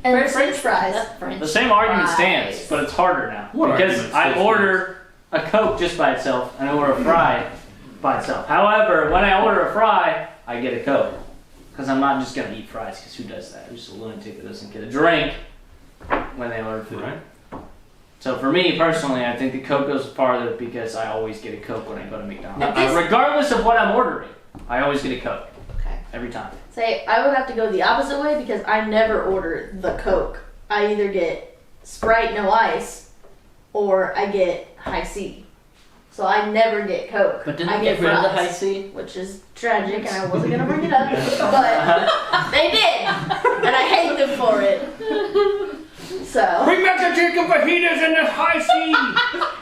And versus French fries. the French The same argument fries. stands, but it's harder now. What because argument I still order a Coke just by itself, and I order a fry by itself. However, when I order a fry, I get a Coke. Because I'm not just going to eat fries, because who does that? I'm just a lunatic that doesn't get a drink when they order food. Right. So for me, personally, I think the Coke goes farther because I always get a Coke when I go to McDonald's. Now this- Regardless of what I'm ordering, I always get a Coke. Okay. Every time. Say, I would have to go the opposite way because I never order the Coke. I either get Sprite no ice, or I get High C. So I never get Coke. But didn't I they get rid of the fries, High C? which is tragic, and I wasn't gonna bring it up, but they did, and I hate them for it. So Bring back the chicken fajitas and the High C.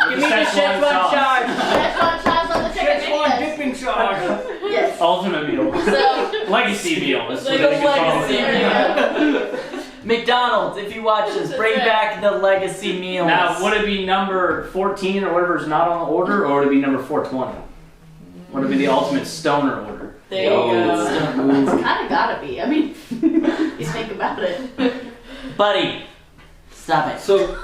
Give me the Szechuan sauce. Szechuan sauce on the chicken Szechuan fajitas. dipping sauce. Yes. Ultimate meal. So Legacy meal. Is Like what a they call legacy it. meal. McDonald's, if you watch this, bring back the legacy meals. Now, would it be number 14 or whatever is not on the order, or would it be number 420? Would it be the ultimate stoner order? There you go. it's kind of gotta be. I mean, you think about it. Buddy, stop it. So,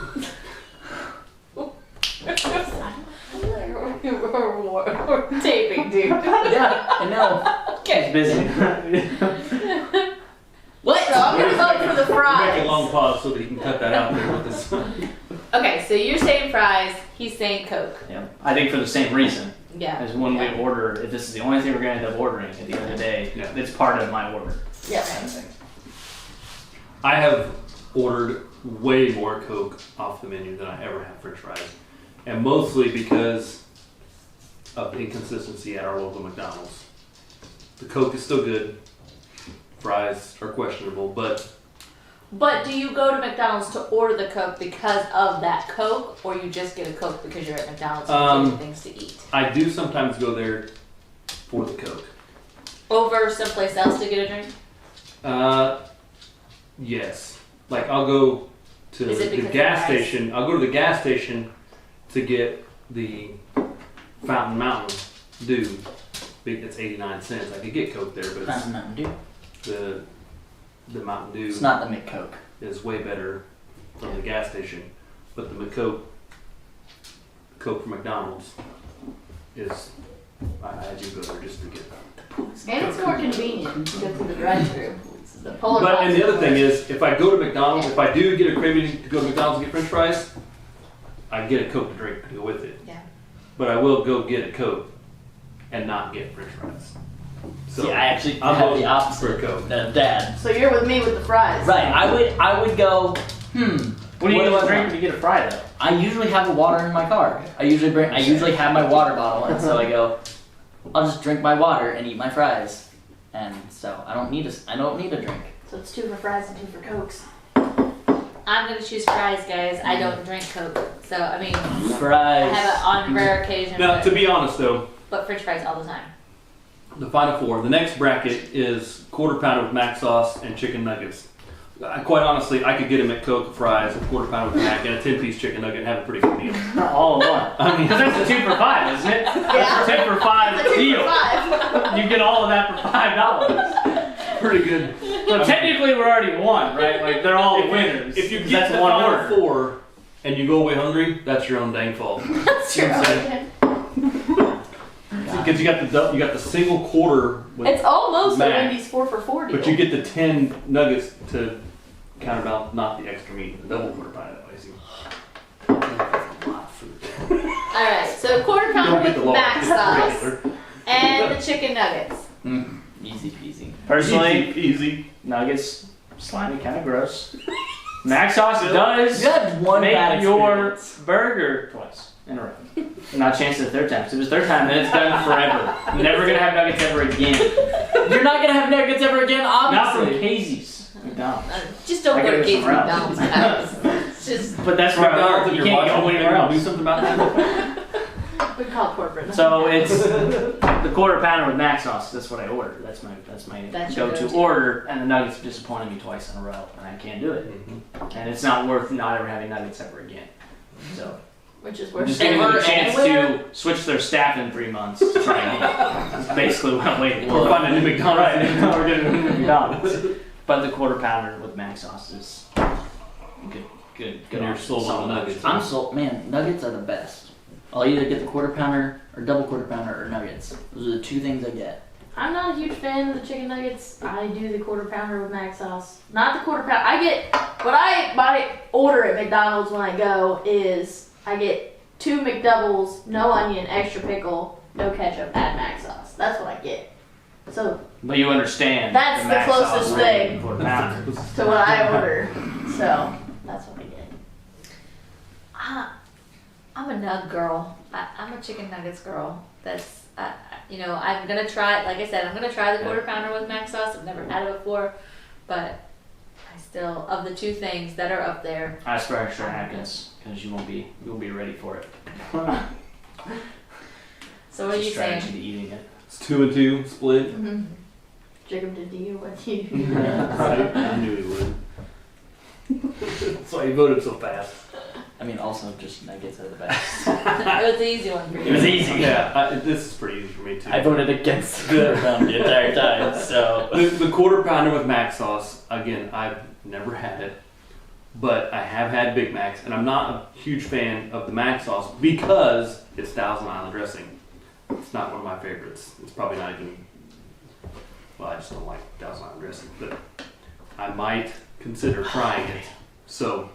We're taping, dude. Yeah, I know. Okay. Busy. What? So I'm gonna vote for the make a fries. long pause so that he can cut that out there with this. Okay, so you're saying fries, he's saying Coke. Yeah. I think for the same reason Yeah. as when Yeah. we order, if this is the only thing we're going to end up ordering at the end of the day, Yeah. it's part of my order. Yeah. Kind of thing. I have ordered way more Coke off the menu than I ever have French fries. And mostly because of the inconsistency at our local McDonald's. The Coke is still good. Fries are questionable, but But do you go to McDonald's to order the Coke because of that Coke, or you just get a Coke because you're at McDonald's and getting things to eat? I do sometimes go there for the Coke. Over someplace else to get a drink? Yes. Like I'll go to Is it the because gas of the price? station. I'll go to the gas station to get the Fountain Mountain Dew. It's 89 cents. I could get Coke there, but Not Mountain Dew. the Mountain Dew It's not the McCoke. is way better from the gas station. But the McCoke, Coke from McDonald's is, I do go there just to get that. And it's more convenient to go through the drive-thru. The Polar But, Pops and the other are thing worse. is, if I go to McDonald's, if I do get a craving to go to McDonald's and get French fries, I get a Coke to drink to go with it. Yeah. But I will go get a Coke and not get French fries. So See, I actually I'm have voting the opposite for a Coke. of Dad. So you're with me with the fries. Right, I would go, What do you What do I drink want? when you get a fry though? I usually have a water in my car. I usually have my water bottle, and so I go, I'll just drink my water and eat my fries. And so I don't need a drink. So it's 2 for fries and 2 for Cokes. I'm gonna choose fries, guys. I don't drink Coke. So, I mean, I Fries. have it on rare occasion, Now, but, to be honest though, but French fries all the time. the final four, the next bracket is quarter pounder with mac sauce and chicken nuggets. Quite honestly, I could get a McCoke, fries, a quarter pounder with mac, and a 10-piece chicken nugget and have a pretty good meal. Not all in one. I mean, Because that's a 2 for 5, isn't it? Yeah. That's a 2 for 5 It's a 2 deal. for 5. You get all of that for $5. pretty good. So technically we're already one, right? Like they're all the winners. If you 'cause get that's the one final order. four and you go away hungry, that's your own dang fault. That's true. Because you got the single quarter, with, It's almost a Mac. Wendy's 4 for 4 deal. but you get the 10 nuggets to counterbalance not the extra meat, the double quarter pounder that way. So that's a lot of food. Alright, so quarter Don't pounder get the with large, mac just sauce regular. and the chicken nuggets. Easy peasy. Personally, easy. nuggets, slimy, kind of gross. Mac sauce does You had one bad make your experience. burger twice in a row. Not a chance at the third time. So if it's third time, then it's done forever. I'm never gonna have nuggets ever again. You're not gonna have nuggets ever again, Not from obviously. Casey's. McDonald's. Just don't I go to gotta Casey's go somewhere else. McDonald's, guys. It's just But that's where I McDonald's, work. if You you're can't go watching, anywhere maybe do else. something about that. We call it corporate. So it's the quarter pounder with mac sauce. That's what I order. That's my That's your go-to go-to. order. And the nuggets disappointed me twice in a row, and I can't do it. Mm-hmm. And it's not worth not ever having nuggets ever again. So which is worse. Just giving them a Ever, chance anywhere? to switch their staff in 3 months to try again. That's basically what I'm waiting We're for. finding a new McDonald's. Right, we're getting a new McDonald's. But the quarter pounder with mac sauce is good. And you're sold on the nuggets. I'm sold. Man, nuggets are the best. I'll either get the quarter pounder or double quarter pounder or nuggets. Those are the 2 things I get. I'm not a huge fan of the chicken nuggets. I do the quarter pounder with mac sauce. Not the quarter pounder. I get what I order at McDonald's when I go is I get 2 McDoubles, no onion, extra pickle, no ketchup, add mac sauce. That's what I get. So But you understand. That's the mac closest sauce thing. quarter pounder. to what I order. So that's what I get. I'm a nug girl. I'm a chicken nuggets girl. That's, I'm gonna try. Like I said, I'm gonna try the quarter pounder with mac sauce. I've never had it before, but I still, of the 2 things that are up there. Ask for extra happiness because you won't be beready for it. So what are you saying? Strategy to eating it. It's 2 and 2 split. Mm-hmm. Jacob, did you? What you? Right? I knew he would. That's why he voted so fast. I mean, also just nuggets are the best. It was an easy one for you. It was easy. Yeah, this is pretty easy for me too. I voted against the quarter pounder the entire time, so. The quarter pounder with mac sauce, again, I've never had it, but I have had Big Macs, and I'm not a huge fan of the mac sauce because it's Thousand Island dressing. It's not one of my favorites. It's probably not even, well, I just don't like Thousand Island dressing, but I might consider trying it. So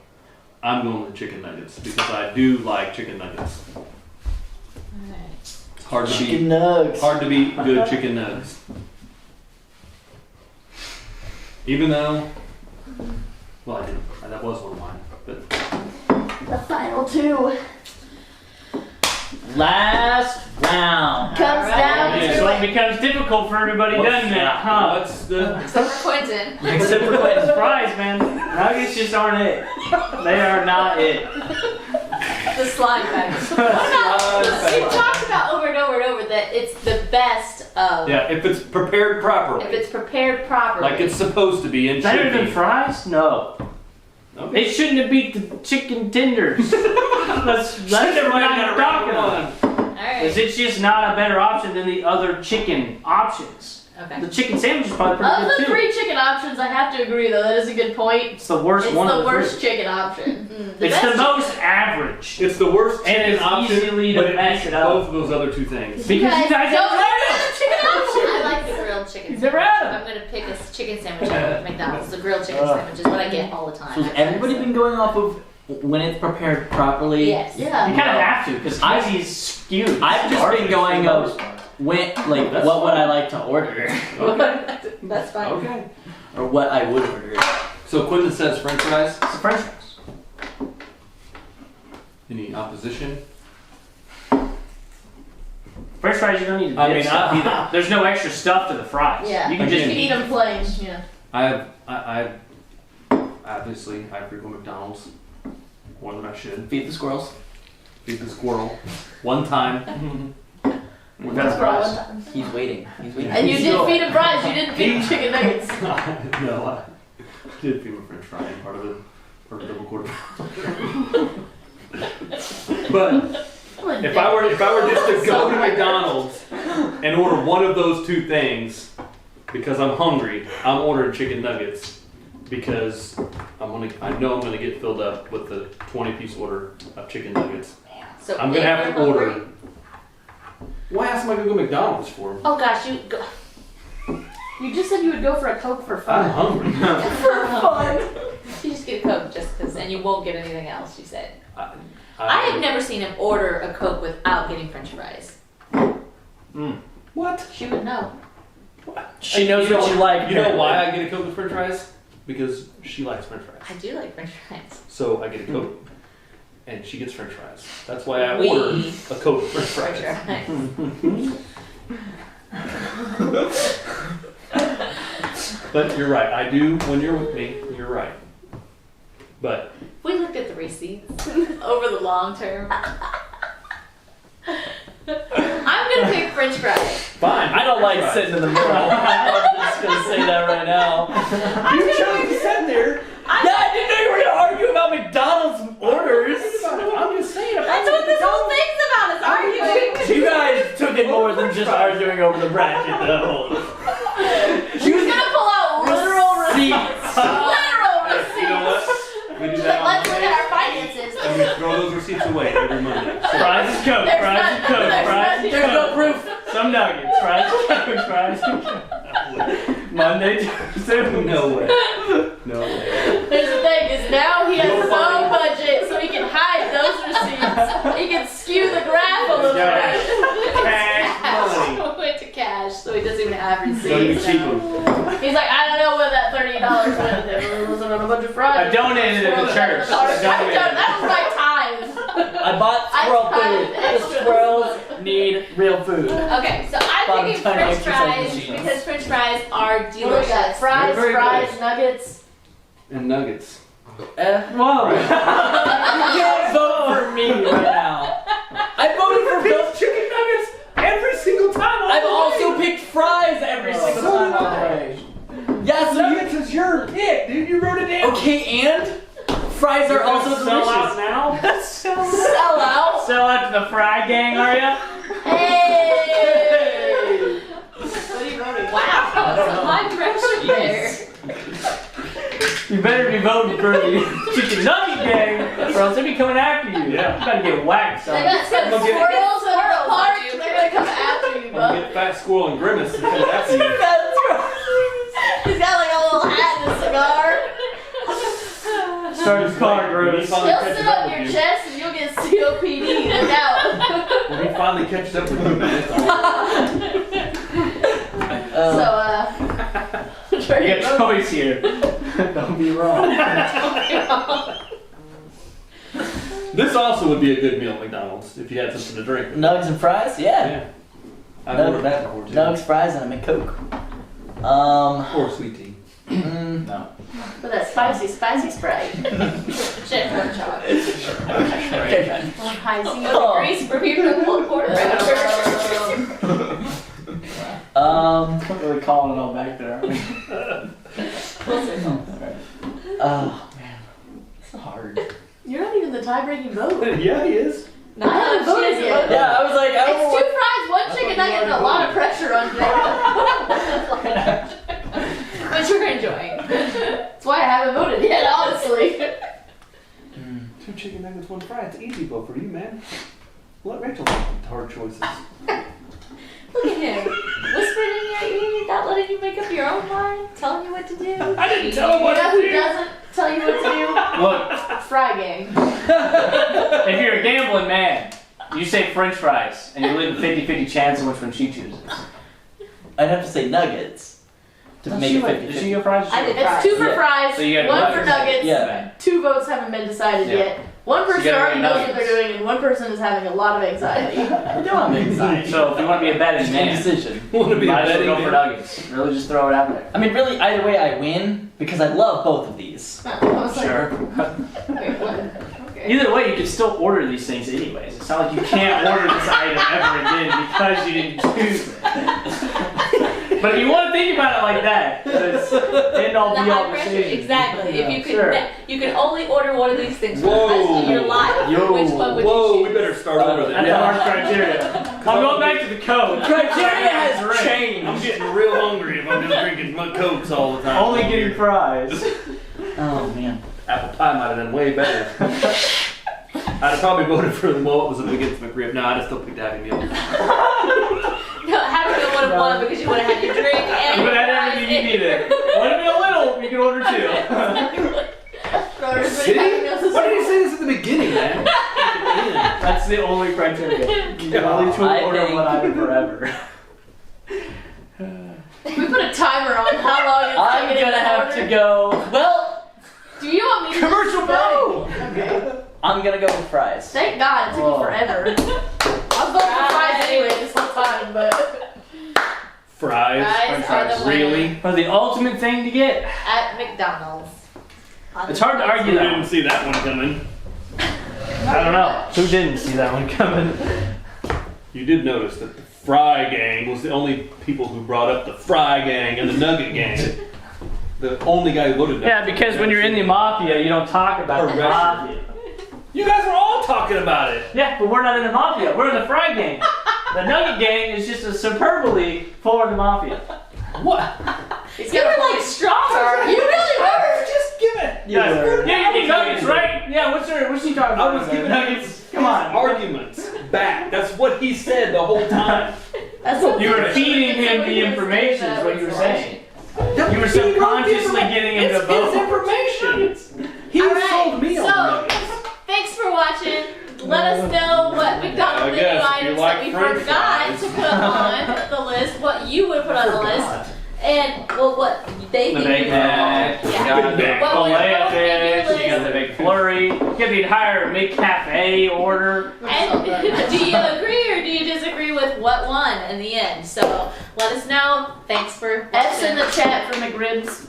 I'm going with chicken nuggets because I do like chicken nuggets. Alright. It's hard to Chicken beat. nugs. Hard to beat good chicken nuggets. Even though, well, I didn't. That was one of mine. But The final 2 Last round. comes down Okay, to so it it. becomes difficult for everybody, doesn't it? Huh? what's the? Except for Quentin. Except for Quentin. Surprise, man. Nuggets just aren't it. They are not it. The slime bag. We've talked about over and over and over that it's the best of. Yeah, if it's prepared properly, If it's prepared properly. like it's supposed to be, and Better should than be. fries? No. Okay. It shouldn't have beat the chicken tenders. that's what I'm talking about. Alright. Is it's just not a better option than the other chicken options. Okay. The chicken sandwich is probably Of pretty the good too. 3 chicken options, I have to agree though. That is a good point. It's the worst It's one the of the worst three. chicken option. It's best the most average. It's the worst And chicken it's option, easily to but it mess beats it up. both of those other 2 things. Because you guys don't have like the chicken option. I like the grilled chicken You've never had sandwich. I'm gonna pick a chicken sandwich at McDonald's. The grilled chicken sandwich is what I get all the time. So has everybody been going off of when it's prepared properly? Yes. Yeah. You kind of have to because I- Kizzy's skewed. I've just Garbage been going for the of most part. when, like, That's what would fine. I like to order, Okay. That's fine. Okay. or what I would order. So Quentin says French fries. It's the French fries. Any opposition? French fries, you don't need to I dip mean, stuff either. There's no extra stuff to the fries. Yeah. You can Again, just Eat them plain. Yeah. I obviously I frequent McDonald's more than I should. Feed the squirrels. Feed the squirrel one time. We've got fries. He's waiting. He's waiting. And you did feed him fries. You didn't feed him chicken nuggets. No, I did feed my French fry and part of the double quarter. But if I were just to go to McDonald's and order one of those 2 things because I'm hungry, I'm ordering chicken nuggets because I know I'm gonna get filled up with the 20-piece order of chicken nuggets. So I'm gonna if have you're to order. hungry- Why else am I gonna go to McDonald's for? Oh gosh, you go. You just said you would go for a Coke for I'm fun. hungry. For fun. You just get a Coke just because, and you won't get anything else. You said. I I have never seen him order a Coke without getting French fries. What? She would know. She knows what you like. You know why I get a Coke with French fries? Because she likes French fries. I do like French fries. So I get a Coke, and she gets French fries. That's why I We- order a Coke with French French fries. fries. But you're right. I do. When you're with me, you're right. But We looked at the receipts over the long term. I'm gonna pick French fries. fine. I don't like French sitting in the middle. I'm just gonna say that right now. You chose to sit there. Yeah, I didn't know you were gonna argue about McDonald's orders. I'm just saying. If I That's what this whole thing's about, is arguing. You guys took it more than just arguing over the bracket, though. She was gonna pull out literal receipts. Literal receipts. You know what? We do She's that like, on let's look at our finances. and we throw those receipts away every Monday. Fries and Coke, fries and Coke, fries and There's no Coke. proof. Some nuggets, fries and Coke, fries and Coke. Monday, Tuesday, No way. No way. Here's the thing, is now he has no budget, so he can hide those receipts. He can skew the graph a little Cash. bit. Cash money. Went to cash, so he doesn't even have Don't even receipts cheat now. them. He's like, I don't know where that $30 went. It was on a bunch of fries. I donated it to church. That was my tithe. I bought squirrel I food. The extras. squirrels need real food. Okay, so I'm Bottom thinking ton French exercise fries machines. because French fries are What do we got? delicious. Fries, Very fries, good. nuggets. And nuggets. Whoa. You can't vote for me right now. I voted for both chicken nuggets Every single time. I've also picked fries every single time all the way. Yeah, so Nuggets is your pick, dude. You wrote it down. okay, and fries are also Sell out delicious. now? Sell out. Sell out to the fry gang, are ya? Hey! What are you voting? Wow, some high pressure there. You better be voting for the chicken nugget gang, or else they'll be coming after you. Yeah. You gotta get whacked, They son. got some Look at- squirrels in the park. you. They're gonna come after you, I'm bud. gonna get Fat Squirrel and Grimace and come after you. That's right. He's got like a little hat and a cigar. Start his car, When he Bruce. finally He'll catches sit up on with your you. chest and you'll get COPD. Look out. When he finally catches up with you, man, it's all So, You got a choice here. Don't be wrong. This also would be a good meal at McDonald's if you had something to drink. Nugs and fries? Yeah. Yeah. I've Nug- ordered that before too. Nugs, fries, and I make Coke. Or sweet tea. No. with that spicy Sprite. Shit, pork chop. Okay, fine. High C Oh. grease for people to pull quarterback. We're really calling it all back there, aren't we? Oh, man. It's hard. You're not even the tie-breaking vote. Yeah, he is. I haven't voted yet. Yeah, I was like, I don't know It's what. 2 fries, 1 chicken nugget, and a lot of pressure on Jacob. But you're enjoying. That's why I haven't voted yet, honestly. 2 chicken nuggets, 1 fry. It's easy vote for you, man. Let Rachel make the hard choices. Look at him. Whispering in your ear, not letting you make up your own mind, telling you what to do. I didn't tell him You what know to who do. doesn't tell you what to Look, do? Fry Gang. if you're a gambling man, you say French fries, and you live a 50-50 chance on which one she chooses. I'd have to say nuggets to make it 50. Did she go fries? Or I did she go It's 2 for Yeah. fries, So you got 1 for nuggets. nuggets. Yeah. 2 votes haven't been decided Yeah. yet. One person gotta already go knows what nuggets. they're doing, and one person is having a lot of anxiety. I don't have anxiety. So if you want to be a betting man, Indecision. Want to be a might as well betting go for man? nuggets. Really just throw it out there. I mean, really, either way, I win because I love both of these. I was like, Sure. okay, what? Okay. Either way, you can still order these things anyways. It's not like you can't order this item ever again because you didn't choose it. But if you want to think about it like that, it's end all The be all high pressure, decision. exactly. Yeah, If you could, sure. you can only order one of these things for the rest of your life. Yo. Which one would Whoa, you we choose? better start over That's then. a hard criteria. I'm going back to the code. Criteria has I'm changed. getting real hungry if I'm just drinking my Cokes all the time. Only getting fries. Oh man. Apple pie might have done way better. I'd have probably voted for the what was up against McRib. No, I'd have still picked Happy Meal. No, Happy Meal would have won because you would have had your drink and You would have fries everything you and- needed. Want to be a little, you can order 2. Order as See? many Happy Meals as Why did you you say this at the beginning, man? That's the only criteria. You can only I order think- one item forever. We put a timer on how long it's I'm taking gonna have order. to go. Well, Do you want me to commercial just break. Okay. I'm gonna go with fries. Thank God, it took Whoa. you forever. I was voting for fries anyway this whole time, but Fries. Fries are the Really? Or the ultimate thing to get. at McDonald's. It's hard to argue You that didn't one. see that one coming. I don't know. Who didn't see that one coming? You did notice that the Fry Gang was the only people who brought up the Fry Gang and the Nugget Gang. The only guy who voted. Yeah, because when you're in the mafia, you don't talk about the Arrested. mafia. You guys were all talking about it. Yeah, but we're not in the mafia. We're in the fry gang. The nugget gang is just a superbly for the mafia. What? You were like stronger. You really were. Just give it. Yeah, you nuggets, right? Yeah, what's she talking about? I was giving nuggets. Come on. arguments back. That's what he said the whole time. That's what You were feeding him the information, is what you were saying. You were subconsciously getting him to vote. It's his information. He sold me on nuggets. Thanks for watching. Let us know what McDonald's menu items that we forgot to put on the list, what you would put on the list, and what they think. The Big Mac, you got the Filet fish, you got the big flurry, you got the entire McCafe order. And do you agree or do you disagree with what won in the end? So let us know. Thanks for F's in the chat for McRibs.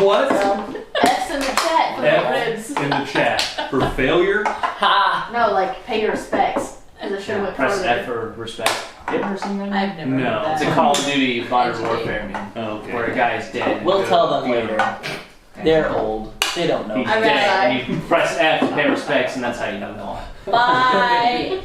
What? F's in the chat for McRibs. In the chat for failure. Ha! No, like pay your respects. Because it should have went Press further. F for respect. You ever seen that? I've never No. heard It's that. a Call of Duty Modern Warfare meme. Okay. Where a guy is dead. We'll tell them later. They're old. They don't know. He's I'm dead. right. And you press F to pay respects, and that's how you know. Bye.